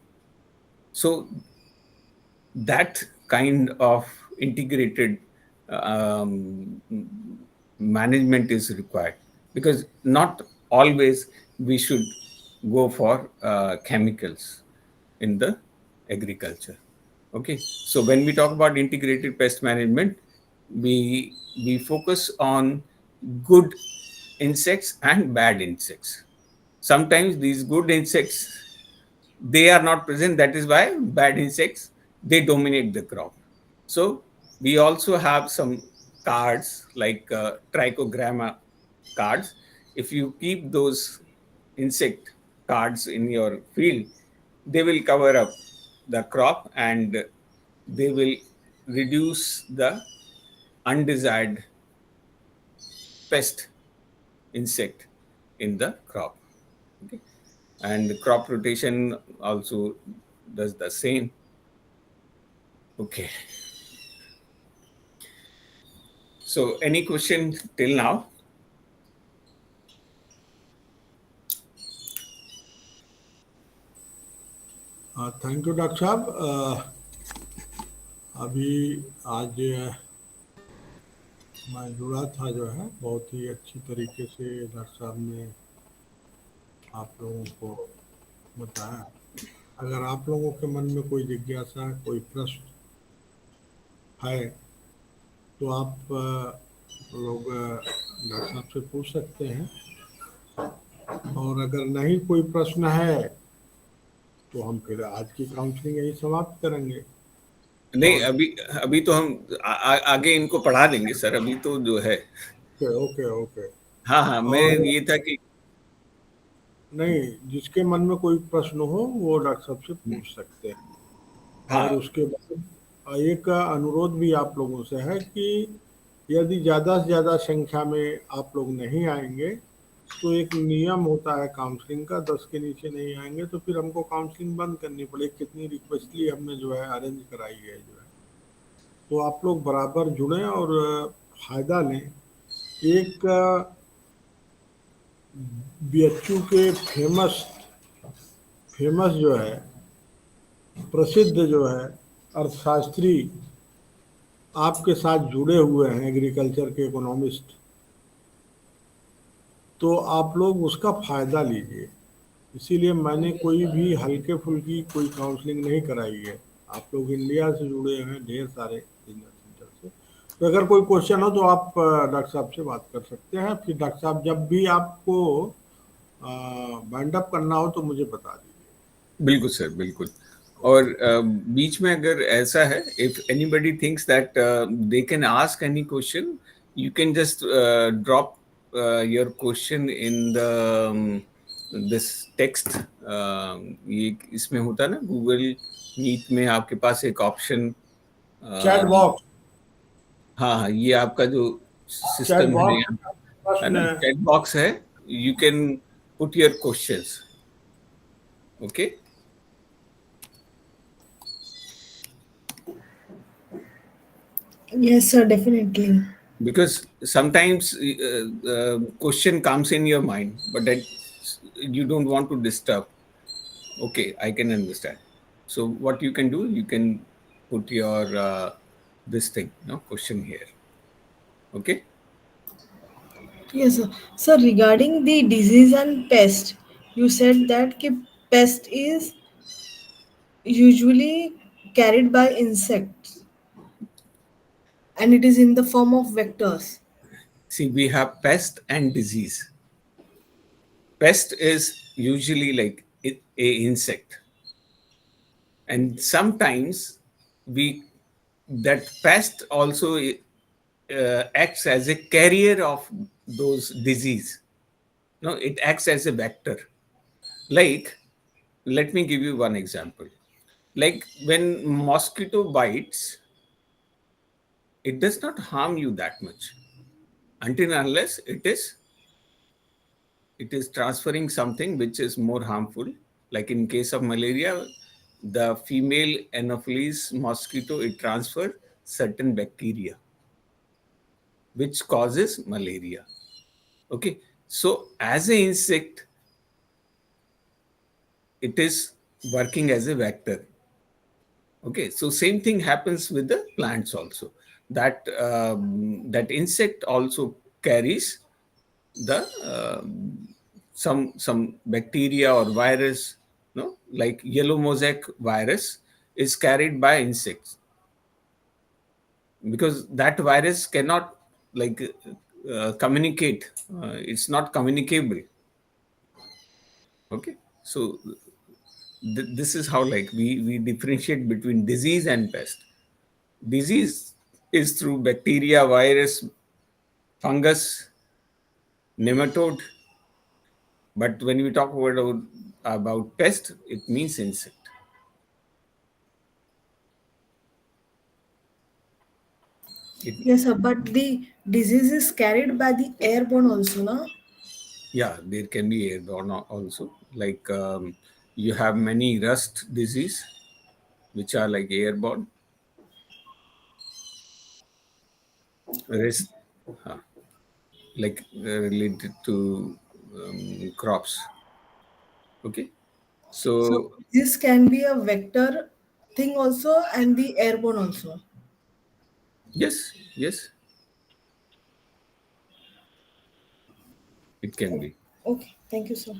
So that kind of integrated um, management is required, because not always we should go for chemicals in the agriculture. Okay, so when we talk about integrated pest management, we focus on good insects and bad insects. Sometimes these good insects, they are not present, that is why bad insects they dominate the crop. So we also have some cards like trichogramma cards. If you keep those insect cards in your field, they will cover up the crop and they will reduce the undesired pest insect in the crop. Okay, and crop rotation also does the same. Okay, so any question till now? Thank you doctor साहब। अभी आज मैं जुड़ा था जो है, बहुत ही अच्छी तरीके से डॉक्टर साहब ने आप लोगों को बताया। अगर आप लोगों के मन में कोई जिज्ञासा, कोई प्रश्न है तो आप लोग डॉक्टर साहब से पूछ सकते हैं, और अगर नहीं कोई प्रश्न है तो हम फिर आज की काउंसलिंग यही समाप्त करेंगे। नहीं, और अभी अभी तो हम आगे इनको पढ़ा देंगे सर, अभी तो जो है। Okay okay okay. हाँ हाँ, मैं और ये था कि नहीं, जिसके मन में कोई प्रश्न हो वो डॉक्टर साहब से पूछ सकते हैं। और हाँ उसके बाद एक अनुरोध भी आप लोगों से है कि यदि ज़्यादा से ज़्यादा संख्या में आप लोग नहीं आएंगे तो एक नियम होता है काउंसलिंग का, 10 के नीचे नहीं आएंगे तो फिर हमको काउंसलिंग बंद करनी पड़े। कितनी रिक्वेस्टली हमने जो है अरेंज कराई है जो है। तो आप लोग बराबर जुड़ें और फायदा लें। एक बीएचयू के फेमस फेमस जो है, प्रसिद्ध जो है अर्थशास्त्री आपके साथ जुड़े हुए हैं, एग्रीकल्चर के इकोनॉमिस्ट। तो आप लोग उसका फ़ायदा लीजिए। इसीलिए मैंने कोई भी हल्के फुल्की कोई काउंसलिंग नहीं कराई है। आप लोग इंडिया से जुड़े हैं ढेर सारे बिजनेस सेंटर से। तो अगर कोई क्वेश्चन हो तो आप डॉक्टर साहब से बात कर सकते हैं। फिर डॉक्टर साहब जब भी आपको बाइंड अप करना हो तो मुझे बता दीजिए। बिल्कुल सर, बिल्कुल। और बीच में अगर ऐसा है, if anybody thinks that they can ask any question, you can just drop your question in the this text. ये इसमें होता है ना, गूगल मीट में आपके पास एक ऑप्शन, चैट बॉक्स, हाँ हाँ, ये आपका जो चैट सिस्टम है बॉक्स यहाँ, है प्रश्न ना, चैट बॉक्स है। You can put your questions. Okay, Yes, sir, definitely. because sometimes question comes in your mind but that you don't want to disturb. Okay, I can understand. So what you can do, you can put your this thing, no, question here. Okay. Yes, sir. So regarding the disease and pest, you said that pest is usually carried by insects and it is in the form of vectors. See, we have pest and disease. Pest is usually like a insect, and sometimes we that pest also acts as a carrier of those disease. No, it acts as a vector. Like, let me give you one example. Like when mosquito bites, it does not harm you that much until and unless it is transferring something which is more harmful. Like in case of malaria, the female Anopheles mosquito, it transfers certain bacteria which causes malaria. Okay, so as an insect, it is working as a vector. Okay, so same thing happens with the plants also. That insect also carries the some bacteria or virus. No, like yellow mosaic virus is carried by insects because that virus cannot like communicate. It's not communicable. Okay, so this is how like we differentiate between disease and pest. Disease is through bacteria, virus, fungus, nematode. But when we talk about pest, it means insect. Yes, sir. But the disease is carried by the airborne also, na? Yeah, there can be airborne also. Like you have many rust disease, which are like airborne. Rest, uh, like related to crops. Okay, So so this can be a vector thing also and the airborne also. yes, yes, it can be. Okay, thank you, sir.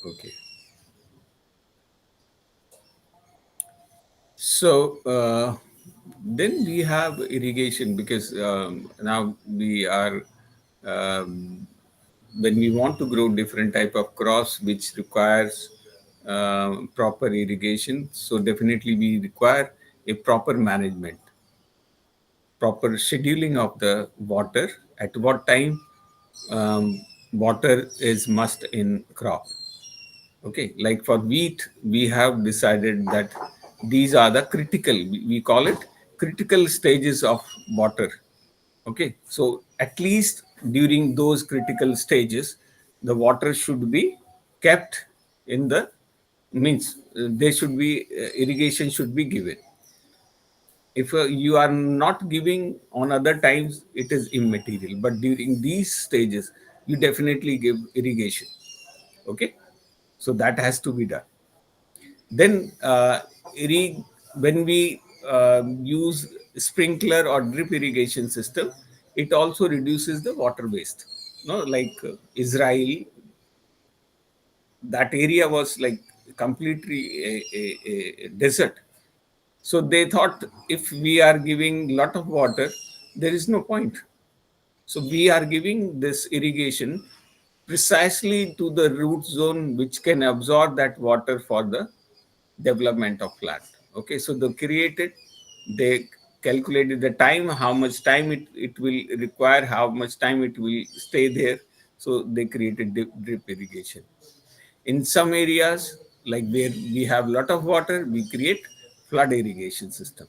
Okay. So then we have irrigation because now we are um, when we want to grow different type of crops which requires proper irrigation. So definitely we require a proper management, proper scheduling of the water. At what time water is must in crop. Okay, like for wheat, we have decided that these are the critical, we call it critical stages of water. Okay, so at least during those critical stages, the water should be kept in the means there should be irrigation should be given. If you are not giving on other times, it is immaterial. But during these stages, you definitely give irrigation. Okay, so that has to be done. Then when we use sprinkler or drip irrigation system, it also reduces the water waste. No, like Israel, that area was like completely a desert. So they thought if we are giving lot of water, there is no point. So we are giving this irrigation precisely to the root zone which can absorb that water for the development of plant. Okay, so they calculated the time, how much time it will require, how much time it will stay there. So they created drip irrigation. In some areas, like where we have a lot of water, we create flood irrigation system.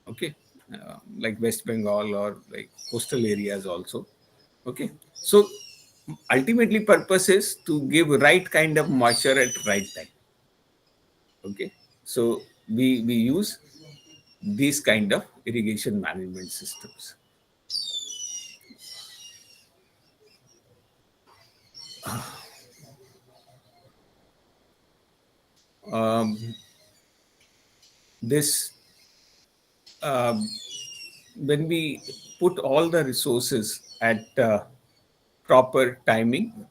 Okay, like West Bengal or like coastal areas also. Okay, so ultimately purpose is to give right kind of moisture at right time. Okay, so we use these kind of irrigation management systems. um, this um, when we put all the resources at proper timing,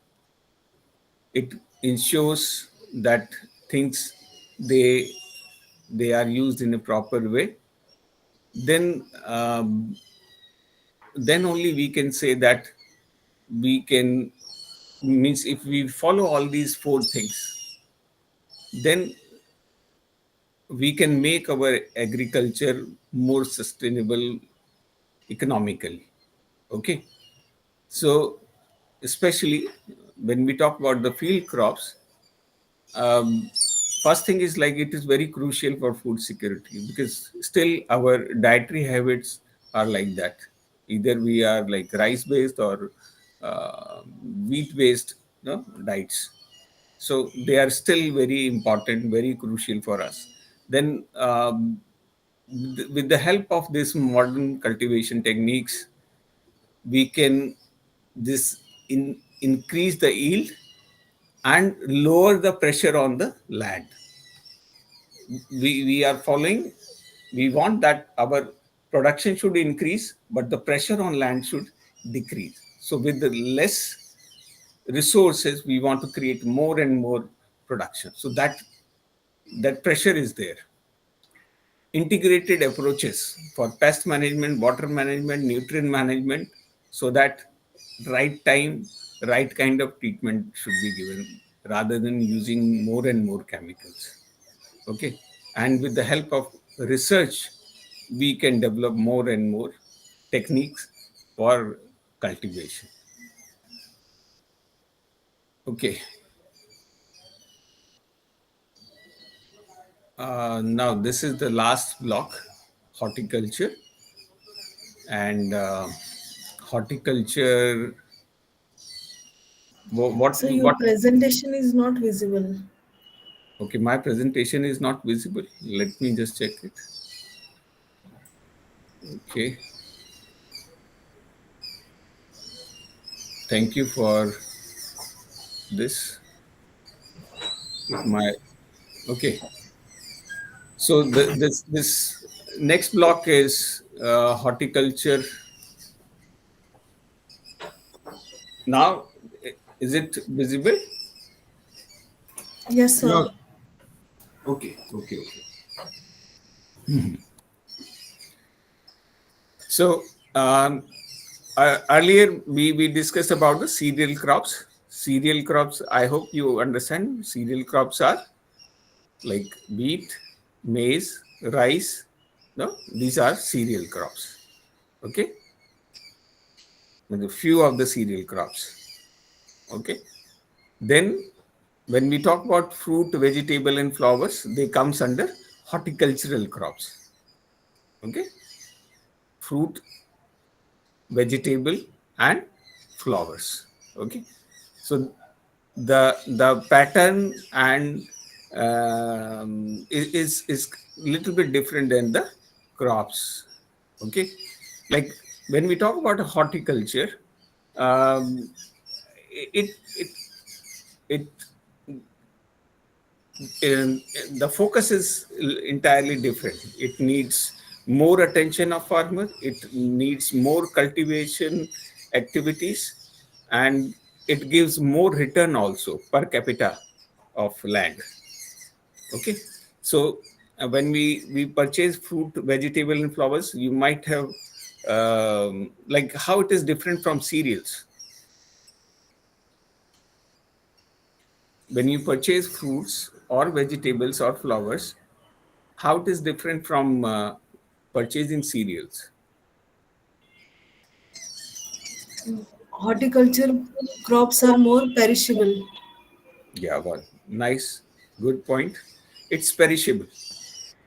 it ensures that things they they are used in a proper way. Then only we can say that we can means if we follow all these four things, then we can make our agriculture more sustainable economically. Okay, so especially when we talk about the field crops, um, first thing is like it is very crucial for food security because still our dietary habits are like that. Either we are like rice based or wheat based, no, diets. So they are still very important, very crucial for us. Then with the help of this modern cultivation techniques, we can this increase the yield and lower the pressure on the land. We are following, we want that our production should increase, but the pressure on land should decrease. So with the less resources, we want to create more and more production. So that pressure is there. Integrated approaches for pest management, water management, nutrient management, so that right time, right kind of treatment should be given. rather than using more and more chemicals. Okay, and with the help of research, we can develop more and more techniques for cultivation. Okay, now this is the last block, horticulture. And horticulture, So your what presentation is not visible. okay, my presentation is not visible. Let me just check it. Okay, thank you for this. My okay. So this next block is horticulture. Now, is it visible? Yes, sir. Yes, Okay, okay, okay. So earlier we discussed about the cereal crops. Cereal crops, I hope you understand. Cereal crops are like wheat, maize, rice. No, these are cereal crops. Okay, and a few of the cereal crops. Okay, then when we talk about fruit, vegetable, and flowers, they comes under horticultural crops. Okay, fruit, vegetable, and flowers. Okay, so the pattern and is little bit different than the crops. Okay, like when we talk about horticulture, um, it it it um, the focus is entirely different. It needs more attention of farmer. It needs more cultivation activities, and it gives more return also per capita of land. Okay, so when we purchase fruit, vegetable, and flowers, you might have like how it is different from cereals. When you purchase fruits or vegetables or flowers, how it is different from purchasing cereals. Horticulture crops are more perishable, Yeah, well, nice, good point. It's perishable.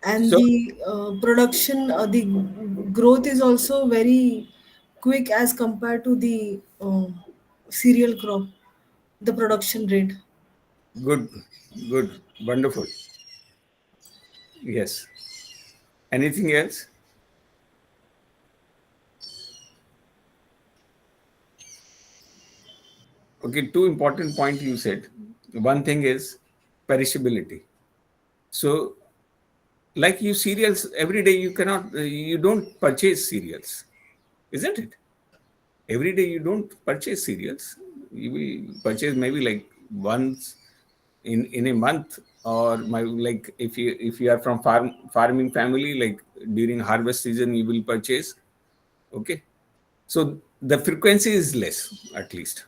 and So the production, the growth is also very quick as compared to the cereal crop, the production rate. good, good, wonderful. Yes. Anything else? Okay, two important point you said. One thing is perishability. So, like you cereals, every day you cannot, you don't purchase cereals, isn't it? Every day you don't purchase cereals. You will purchase maybe like once in a month, or my like if you are from farming family, like during harvest season you will purchase. Okay, so the frequency is less at least.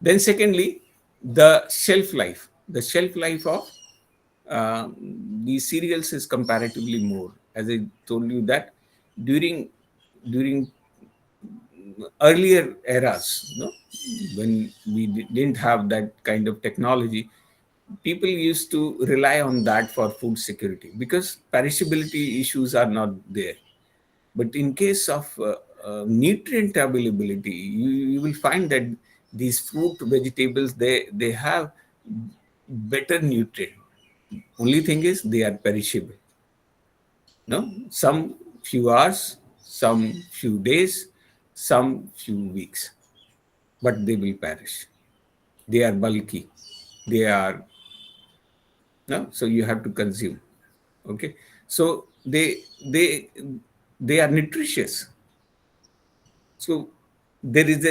Then secondly, the shelf life of uh, these cereals is comparatively more. As I told you that during during earlier eras, no, when we didn't have that kind of technology, people used to rely on that for food security because perishability issues are not there. But in case of nutrient availability, you will find that these fruit vegetables, they have better nutrient. Only thing is they are perishable. No, some few hours, some few days, some few weeks, but they will perish. They are bulky. They are no, so you have to consume. Okay, so they are nutritious. So there is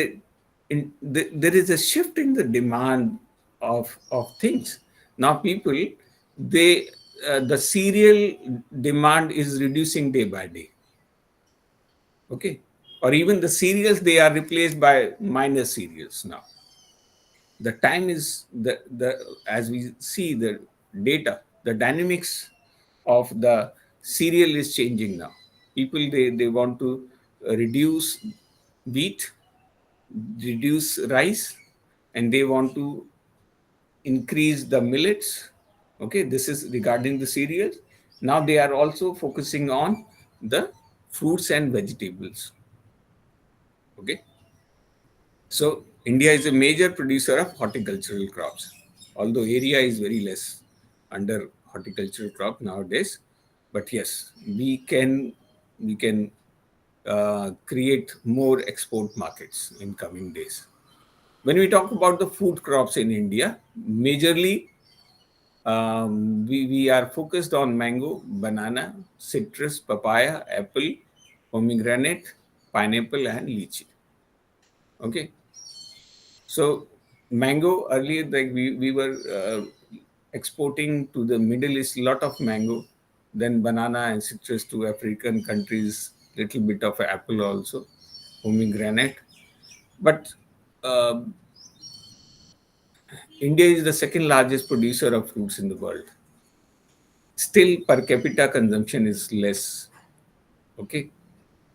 there is a shift in the demand of things. Now people, they the cereal demand is reducing day by day. Okay, or even the cereals, they are replaced by minor cereals now. the time is the as we see the data, the dynamics of the cereal is changing now. People, they want to reduce wheat, reduce rice, and they want to increase the millets. Okay, this is regarding the cereals. Now they are also focusing on the fruits and vegetables. Okay, so India is a major producer of horticultural crops, although area is very less under horticultural crop nowadays. But yes, we can create more export markets in coming days. When we talk about the food crops in India, majorly we are focused on mango, banana, citrus, papaya, apple, pomegranate, pineapple, and lychee. Okay, so mango earlier, like we were exporting to the Middle East lot of mango, then banana and citrus to African countries, little bit of apple also, pomegranate. But uh, India is the second largest producer of fruits in the world. Still, per capita consumption is less. Okay,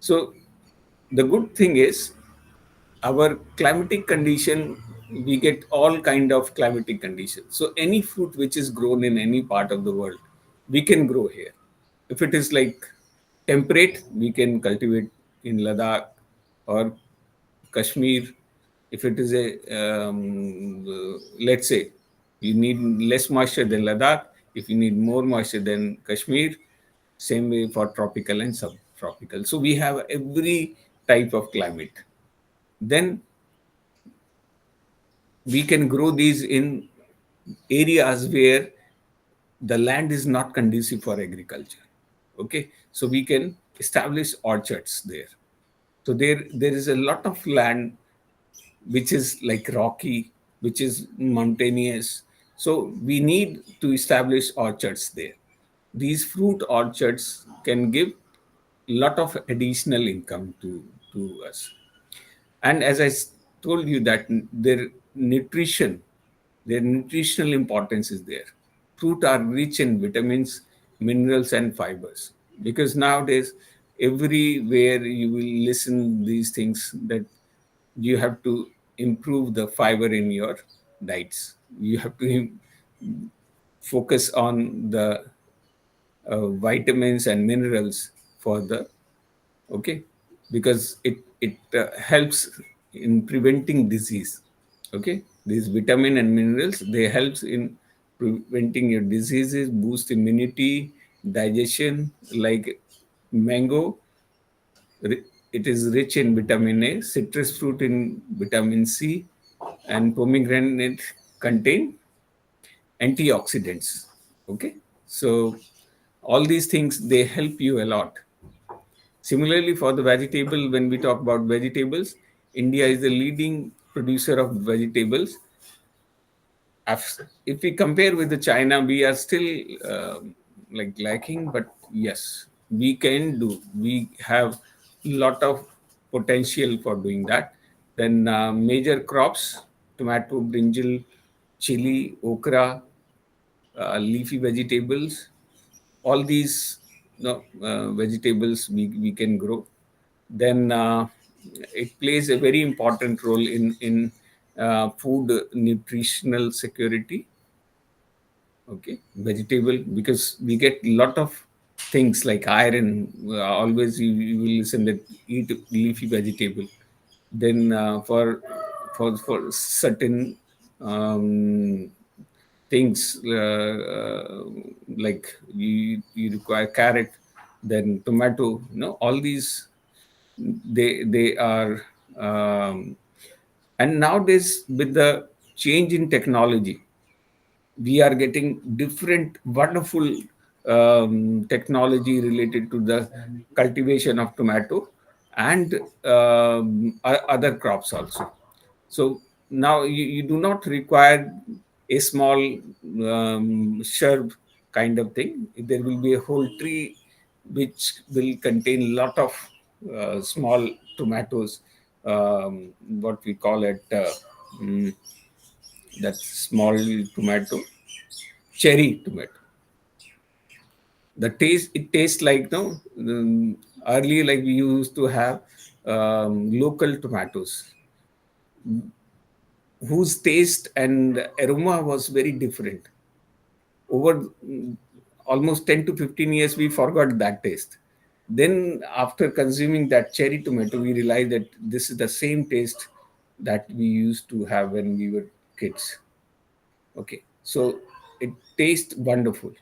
so the good thing is our climatic condition, we get all kind of climatic conditions. So any fruit which is grown in any part of the world, we can grow here. If it is like temperate, we can cultivate in Ladakh or Kashmir. If it is a let's say you need less moisture than Ladakh, if you need more moisture than Kashmir, same way for tropical and subtropical. So we have every type of climate. Then we can grow these in areas where the land is not conducive for agriculture. Okay, so we can establish orchards there. So there is a lot of land which is like rocky, which is mountainous. So we need to establish orchards there. These fruit orchards can give lot of additional income to us. And as told you that their nutritional importance is there. Fruit are rich in vitamins, minerals, and fibers. Because nowadays, everywhere you will listen these things that you have to improve the fiber in your diets. You have to focus on the vitamins and minerals for the okay, because it helps in preventing disease. Okay, these vitamin and minerals, they helps in preventing your diseases, boost immunity, digestion. Like mango, it is rich in vitamin A, citrus fruit in vitamin C, and pomegranate contain antioxidants. Okay, so all these things, they help you a lot. Similarly, for the vegetable, when we talk about vegetables, India is the leading producer of vegetables. If we compare with the China, we are still like lacking, but yes, we can do. We have lot of potential for doing that. Then major crops: tomato, brinjal, chili, okra, leafy vegetables. All these vegetables we can grow. Then it plays a very important role in food nutritional security. Okay, vegetable, because we get a lot of things like iron. Always you will listen that eat leafy vegetable. Then for certain things like you require carrot, then tomato, all these, they are and nowadays with the change in technology, we are getting different wonderful technology related to the cultivation of tomato and other crops also. So now you do not require a small shrub kind of thing. There will be a whole tree which will contain lot of small tomatoes, what we call it, mm, that small tomato, cherry tomato. The taste, it tastes like, no, earlier like we used to have local tomatoes whose taste and aroma was very different. Over almost 10 to 15 years, we forgot that taste. Then after consuming that cherry tomato, we realized that this is the same taste that we used to have when we were kids. Okay, so it tastes wonderful.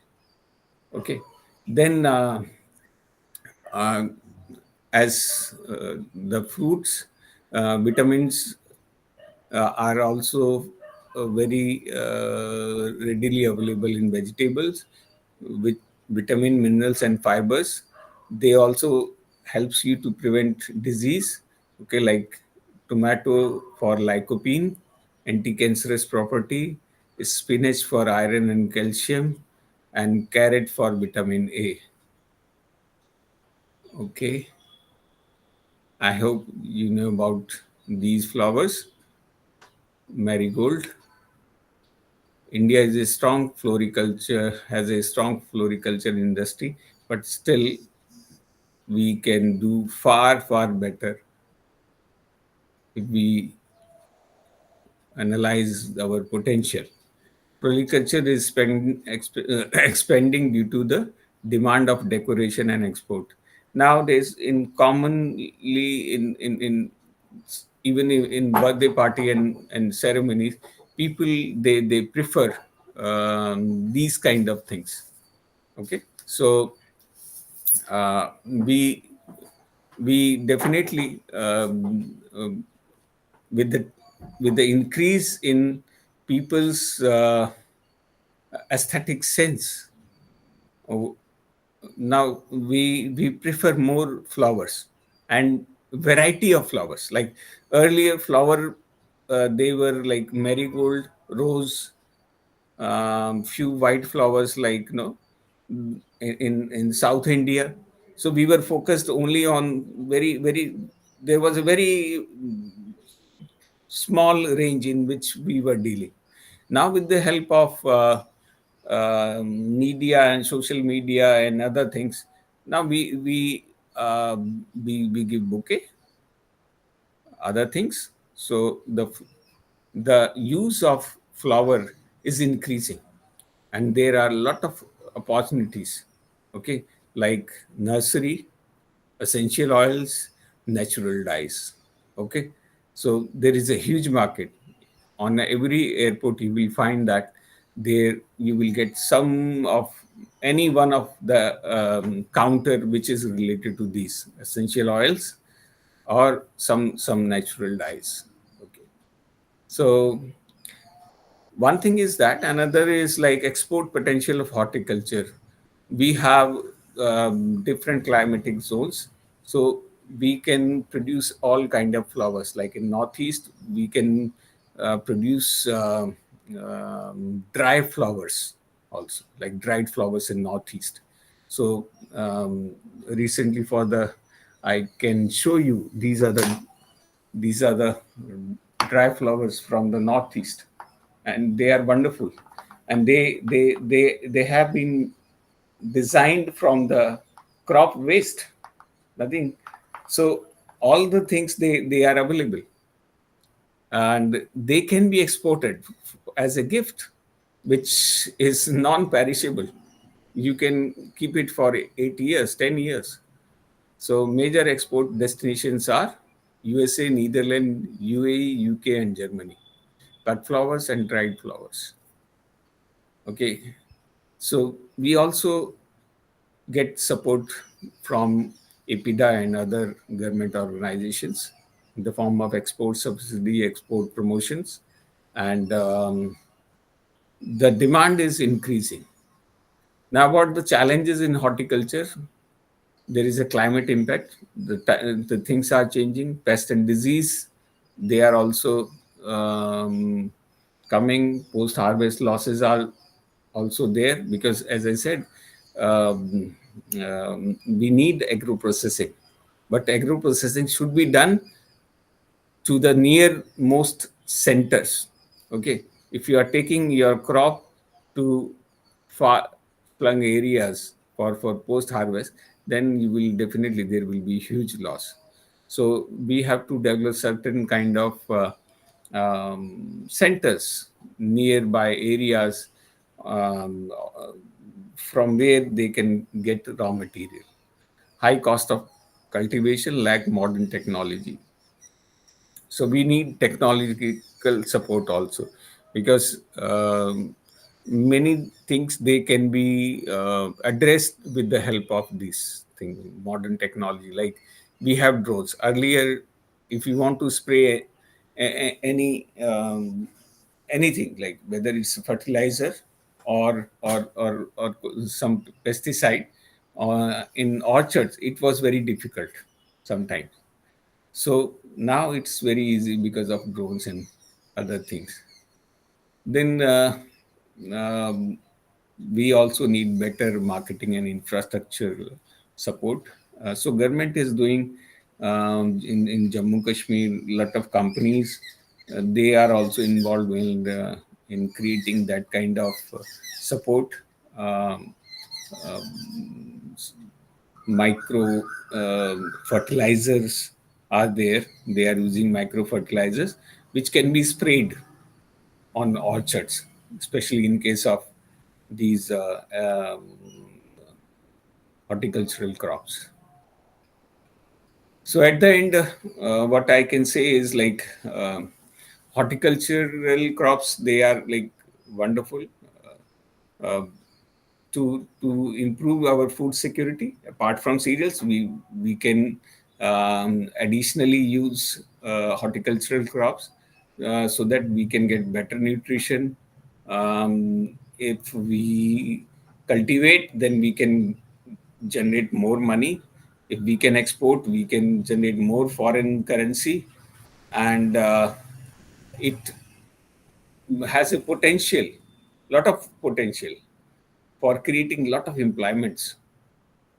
Okay, then uh, as the fruits, vitamins are also very readily available in vegetables with vitamin, minerals, and fibers. They also helps you to prevent disease. Okay, like tomato for lycopene, anti-cancerous property, spinach for iron and calcium, and carrot for vitamin A. Okay, I hope you know about these flowers. Marigold. India is a strong floriculture, has a strong floriculture industry, but still we can do far, far better if we analyze our potential. Floriculture is expanding due to the demand of decoration and export. Nowadays, in commonly in even in birthday party and ceremonies, people they prefer these kind of things. Okay, so we definitely with the increase in people's aesthetic sense, oh, now we prefer more flowers and variety of flowers. Like earlier flower, they were like marigold, rose, few white flowers, like, you know, in South India. So we were focused only on very, there was a very small range in which we were dealing. Now with the help of media and social media and other things, now we give bouquet, other things. So the use of flower is increasing, and there are a lot of opportunities. Okay, like nursery, essential oils, natural dyes. Okay, so there is a huge market. On every airport, you will find that there you will get some of any one of the counter which is related to these essential oils or some natural dyes. Okay, so one thing is that, another is like export potential of horticulture. We have different climatic zones, so we can produce all kind of flowers. Like in northeast, we can produce dry flowers also, like dried flowers in northeast. So recently for the, I can show you, these are the dry flowers from the northeast, and they are wonderful, and they have been designed from the crop waste, nothing. So all the things, they are available, and they can be exported as a gift, which is non-perishable. You can keep it for 8 years, 10 years. So major export destinations are USA, Netherlands, UAE, UK, and Germany. Cut flowers and dried flowers. Okay. So we also get support from APIDA and other government organizations in the form of export subsidy, export promotions, and the demand is increasing. Now, about the challenges in horticulture, there is a climate impact. The things are changing. Pest and disease, they are also coming. Post harvest losses are also there, because, as I said, we need agro processing, but agro processing should be done to the near most centers. Okay, If you are taking your crop to far flung areas for post harvest, then you will definitely, there will be huge loss. So we have to develop certain kind of centers nearby areas, um, from where they can get raw material. High cost of cultivation, lack modern technology. So we need technological support also, because many things they can be addressed with the help of this thing, modern technology. Like we have drones. Earlier, if you want to spray any anything, like whether it's fertilizer or some pesticide in orchards, it was very difficult sometimes. So now it's very easy because of drones and other things. Then um, we also need better marketing and infrastructure support. So government is doing, in Jammu Kashmir, lot of companies, they are also involved in creating that kind of support. Um, Micro fertilizers are there. They are using micro fertilizers which can be sprayed on orchards, especially in case of these horticultural crops. So at the end, what I can say is like, horticultural crops, they are like wonderful. Uh, to improve our food security. Apart from cereals, we can additionally use horticultural crops, so that we can get better nutrition. If we cultivate, then we can generate more money. If we can export, we can generate more foreign currency, and it has a potential, lot of potential for creating lot of employments.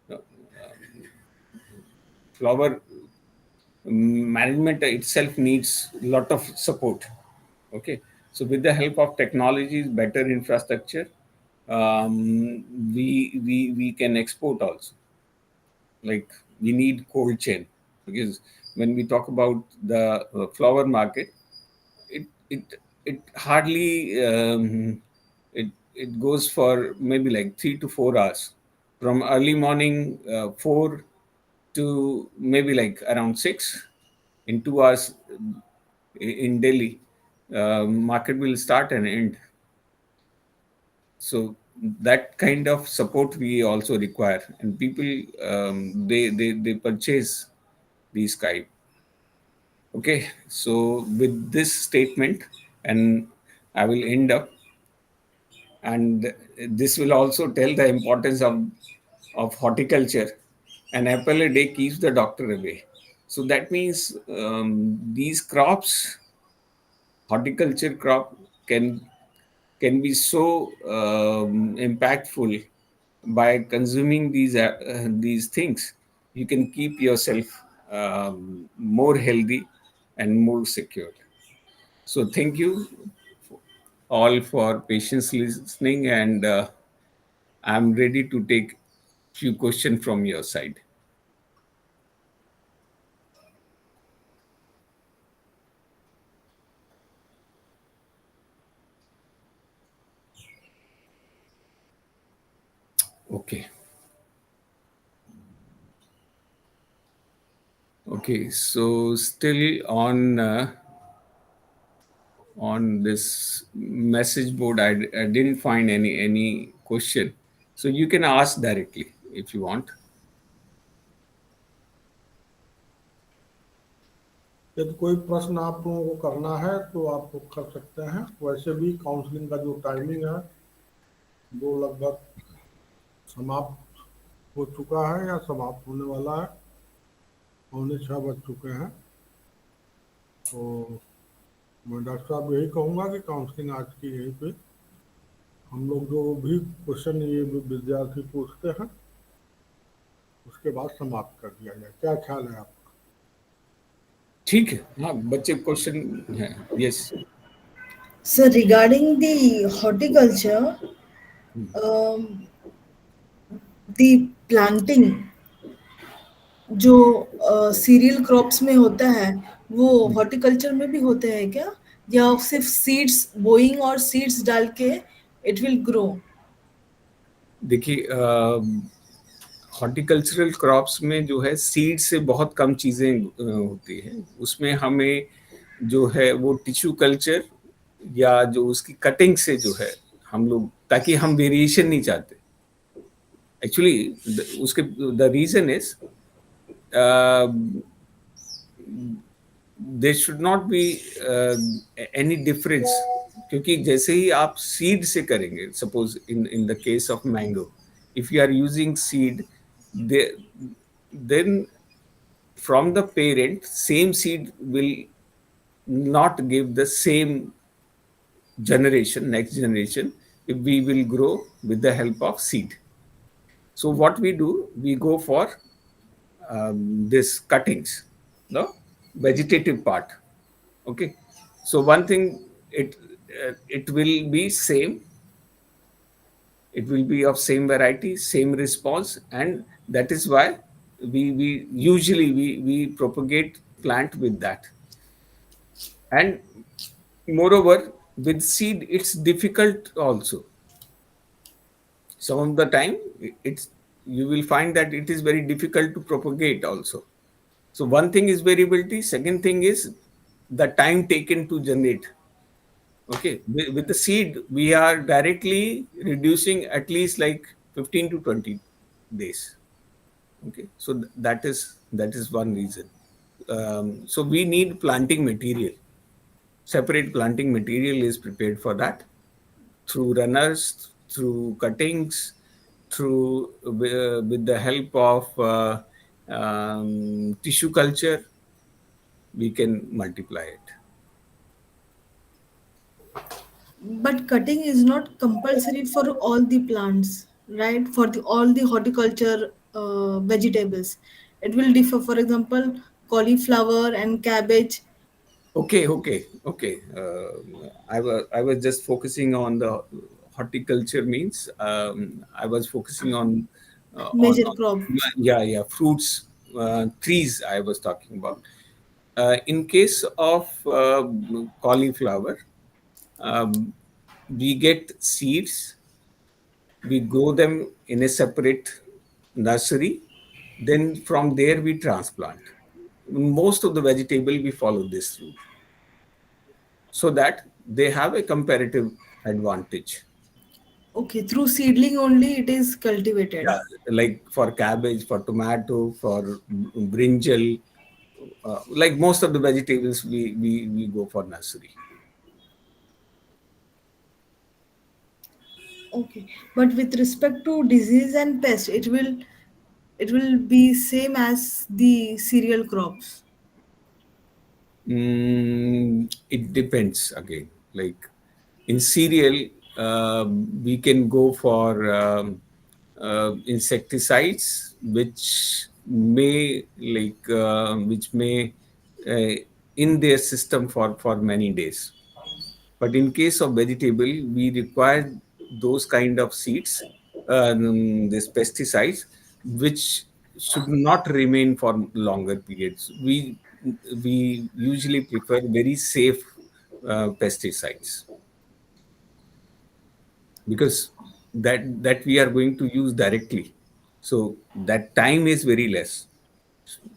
Uh, Flower management itself needs lot of support. Okay, so with the help of technologies, better infrastructure, we can export also. Like we need cold chain, because when we talk about the flower market, it it it hardly it goes for maybe like 3 to 4 hours, from early morning 4 to maybe like around 6. In 2 hours, in Delhi, market will start and end. So that kind of support we also require, and people, they purchase these kind. Okay, so with this statement, and I will end up, and this will also tell the importance of horticulture. An apple a day keeps the doctor away. So that means, these crops, horticulture crop, can be so impactful. By consuming these things, you can keep yourself more healthy and more secure. So thank you all for patience listening, and I'm ready to take few questions from your side. Okay. Okay, so still on this message board, I didn't find any question. So you can ask directly if you want. यदि कोई प्रश्न आप लोगों को करना है तो आप कर सकते हैं। वैसे भी काउंसलिंग का जो टाइमिंग है वो लगभग समाप्त हो चुका है या समाप्त होने वाला है। 6:45 बज चुके हैं। तो मैं डॉक्टर साहब यही कहूँगा कि काउंसलिंग आज की यहीं पे हम लोग जो भी क्वेश्चन ये विद्यार्थी पूछते हैं उसके बाद समाप्त कर दिया जाए। क्या ख्याल है आपका? ठीक है, हाँ, बच्चे क्वेश्चन है। Yes. So regarding the horticulture, Hmm. um, the planting जो सीरियल क्रॉप्स में होता है वो हॉर्टिकल्चर में भी होते हैं क्या, या सिर्फ सीड्स बोइंग और सीड्स डाल के इट विल ग्रो? देखिए, हॉर्टिकल्चरल क्रॉप्स में जो है सीड से बहुत कम चीज़ें होती हैं। उसमें हमें जो है वो टिश्यू कल्चर या जो उसकी कटिंग से जो है हम लोग, ताकि हम वेरिएशन नहीं चाहते एक्चुअली। उसके the reason is there should not be any difference, क्योंकि जैसे ही आप सीड से करेंगे, suppose in in the case of mango, if you are using seed, then from the parent same seed will not give the same generation, next generation, if we will grow with the help of seed. So what we do, we go for this cuttings, no, vegetative part. Okay, so one thing, it will be same, it will be of same variety, same response, and that is why we usually we propagate plant with that. And moreover, with seed it's difficult also. Some of the time it's, you will find that it is very difficult to propagate also. So one thing is variability, second thing is the time taken to generate. Okay, with the seed we are directly reducing at least like 15 to 20 days. Okay, so that is one reason. So we need planting material, separate planting material is prepared for that, through runners, through cuttings, through with the help of tissue culture, we can multiply it. But cutting is not compulsory for all the plants, right? For the all the horticulture vegetables, it will differ. For example, cauliflower and cabbage. Okay, okay, okay. I was just focusing on the horticulture means, I was focusing Major on crop. yeah, fruits, trees I was talking about. In case of cauliflower, um, we get seeds, we grow them in a separate nursery, then from there we transplant. Most of the vegetable we follow this route, so that they have a comparative advantage. Okay, through seedling only it is cultivated. Yeah, like for cabbage, for tomato, for brinjal, like most of the vegetables we go for nursery. Okay, but with respect to disease and pest, it will be same as the cereal crops. It depends again. Like in cereal, we can go for insecticides, which may uh, in their system for many days. But in case of vegetable, we require those kind of seeds, these pesticides, which should not remain for longer periods. We usually prefer very safe pesticides, because that we are going to use directly. So that time is very less.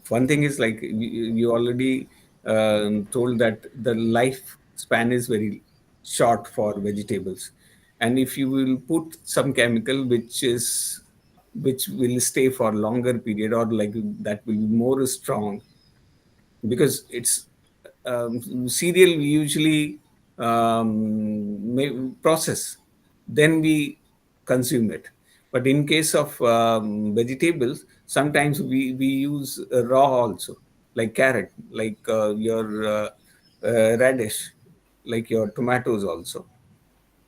One thing is, like you already told that the life span is very short for vegetables, and if you will put some chemical which will stay for longer period, or like that will be more strong, because it's cereal we usually process, then we consume it. But in case of vegetables, sometimes we use raw also, like carrot, like your radish, like your tomatoes also.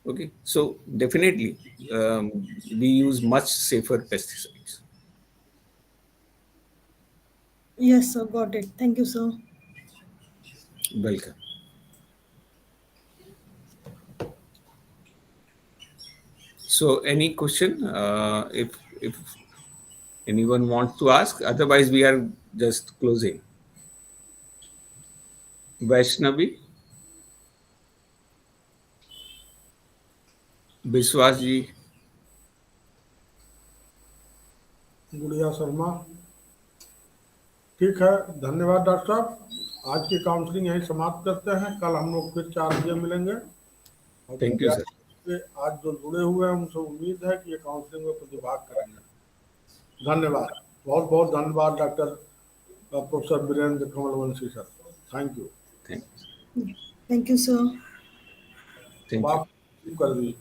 Okay, so definitely um, we use much safer pesticides. Yes, sir, got it. Thank you, sir. Welcome. So any question, if anyone wants to ask, otherwise we are just closing. Vaishnavi, Biswas ji, गुड़िया शर्मा, ठीक है, धन्यवाद doctor साहब। आज की counselling यहीं समाप्त करते हैं। कल हम लोग फिर 4 बजे मिलेंगे। Thank you sir. आज जो जुड़े हुए हैं उनसे उम्मीद है कि ये काउंसलिंग में प्रतिभाग करेंगे। धन्यवाद, बहुत बहुत धन्यवाद doctor professor Virendra Kamalvanshi sir. Thank you. Thank you sir. Thank you. आप कर दीजिए।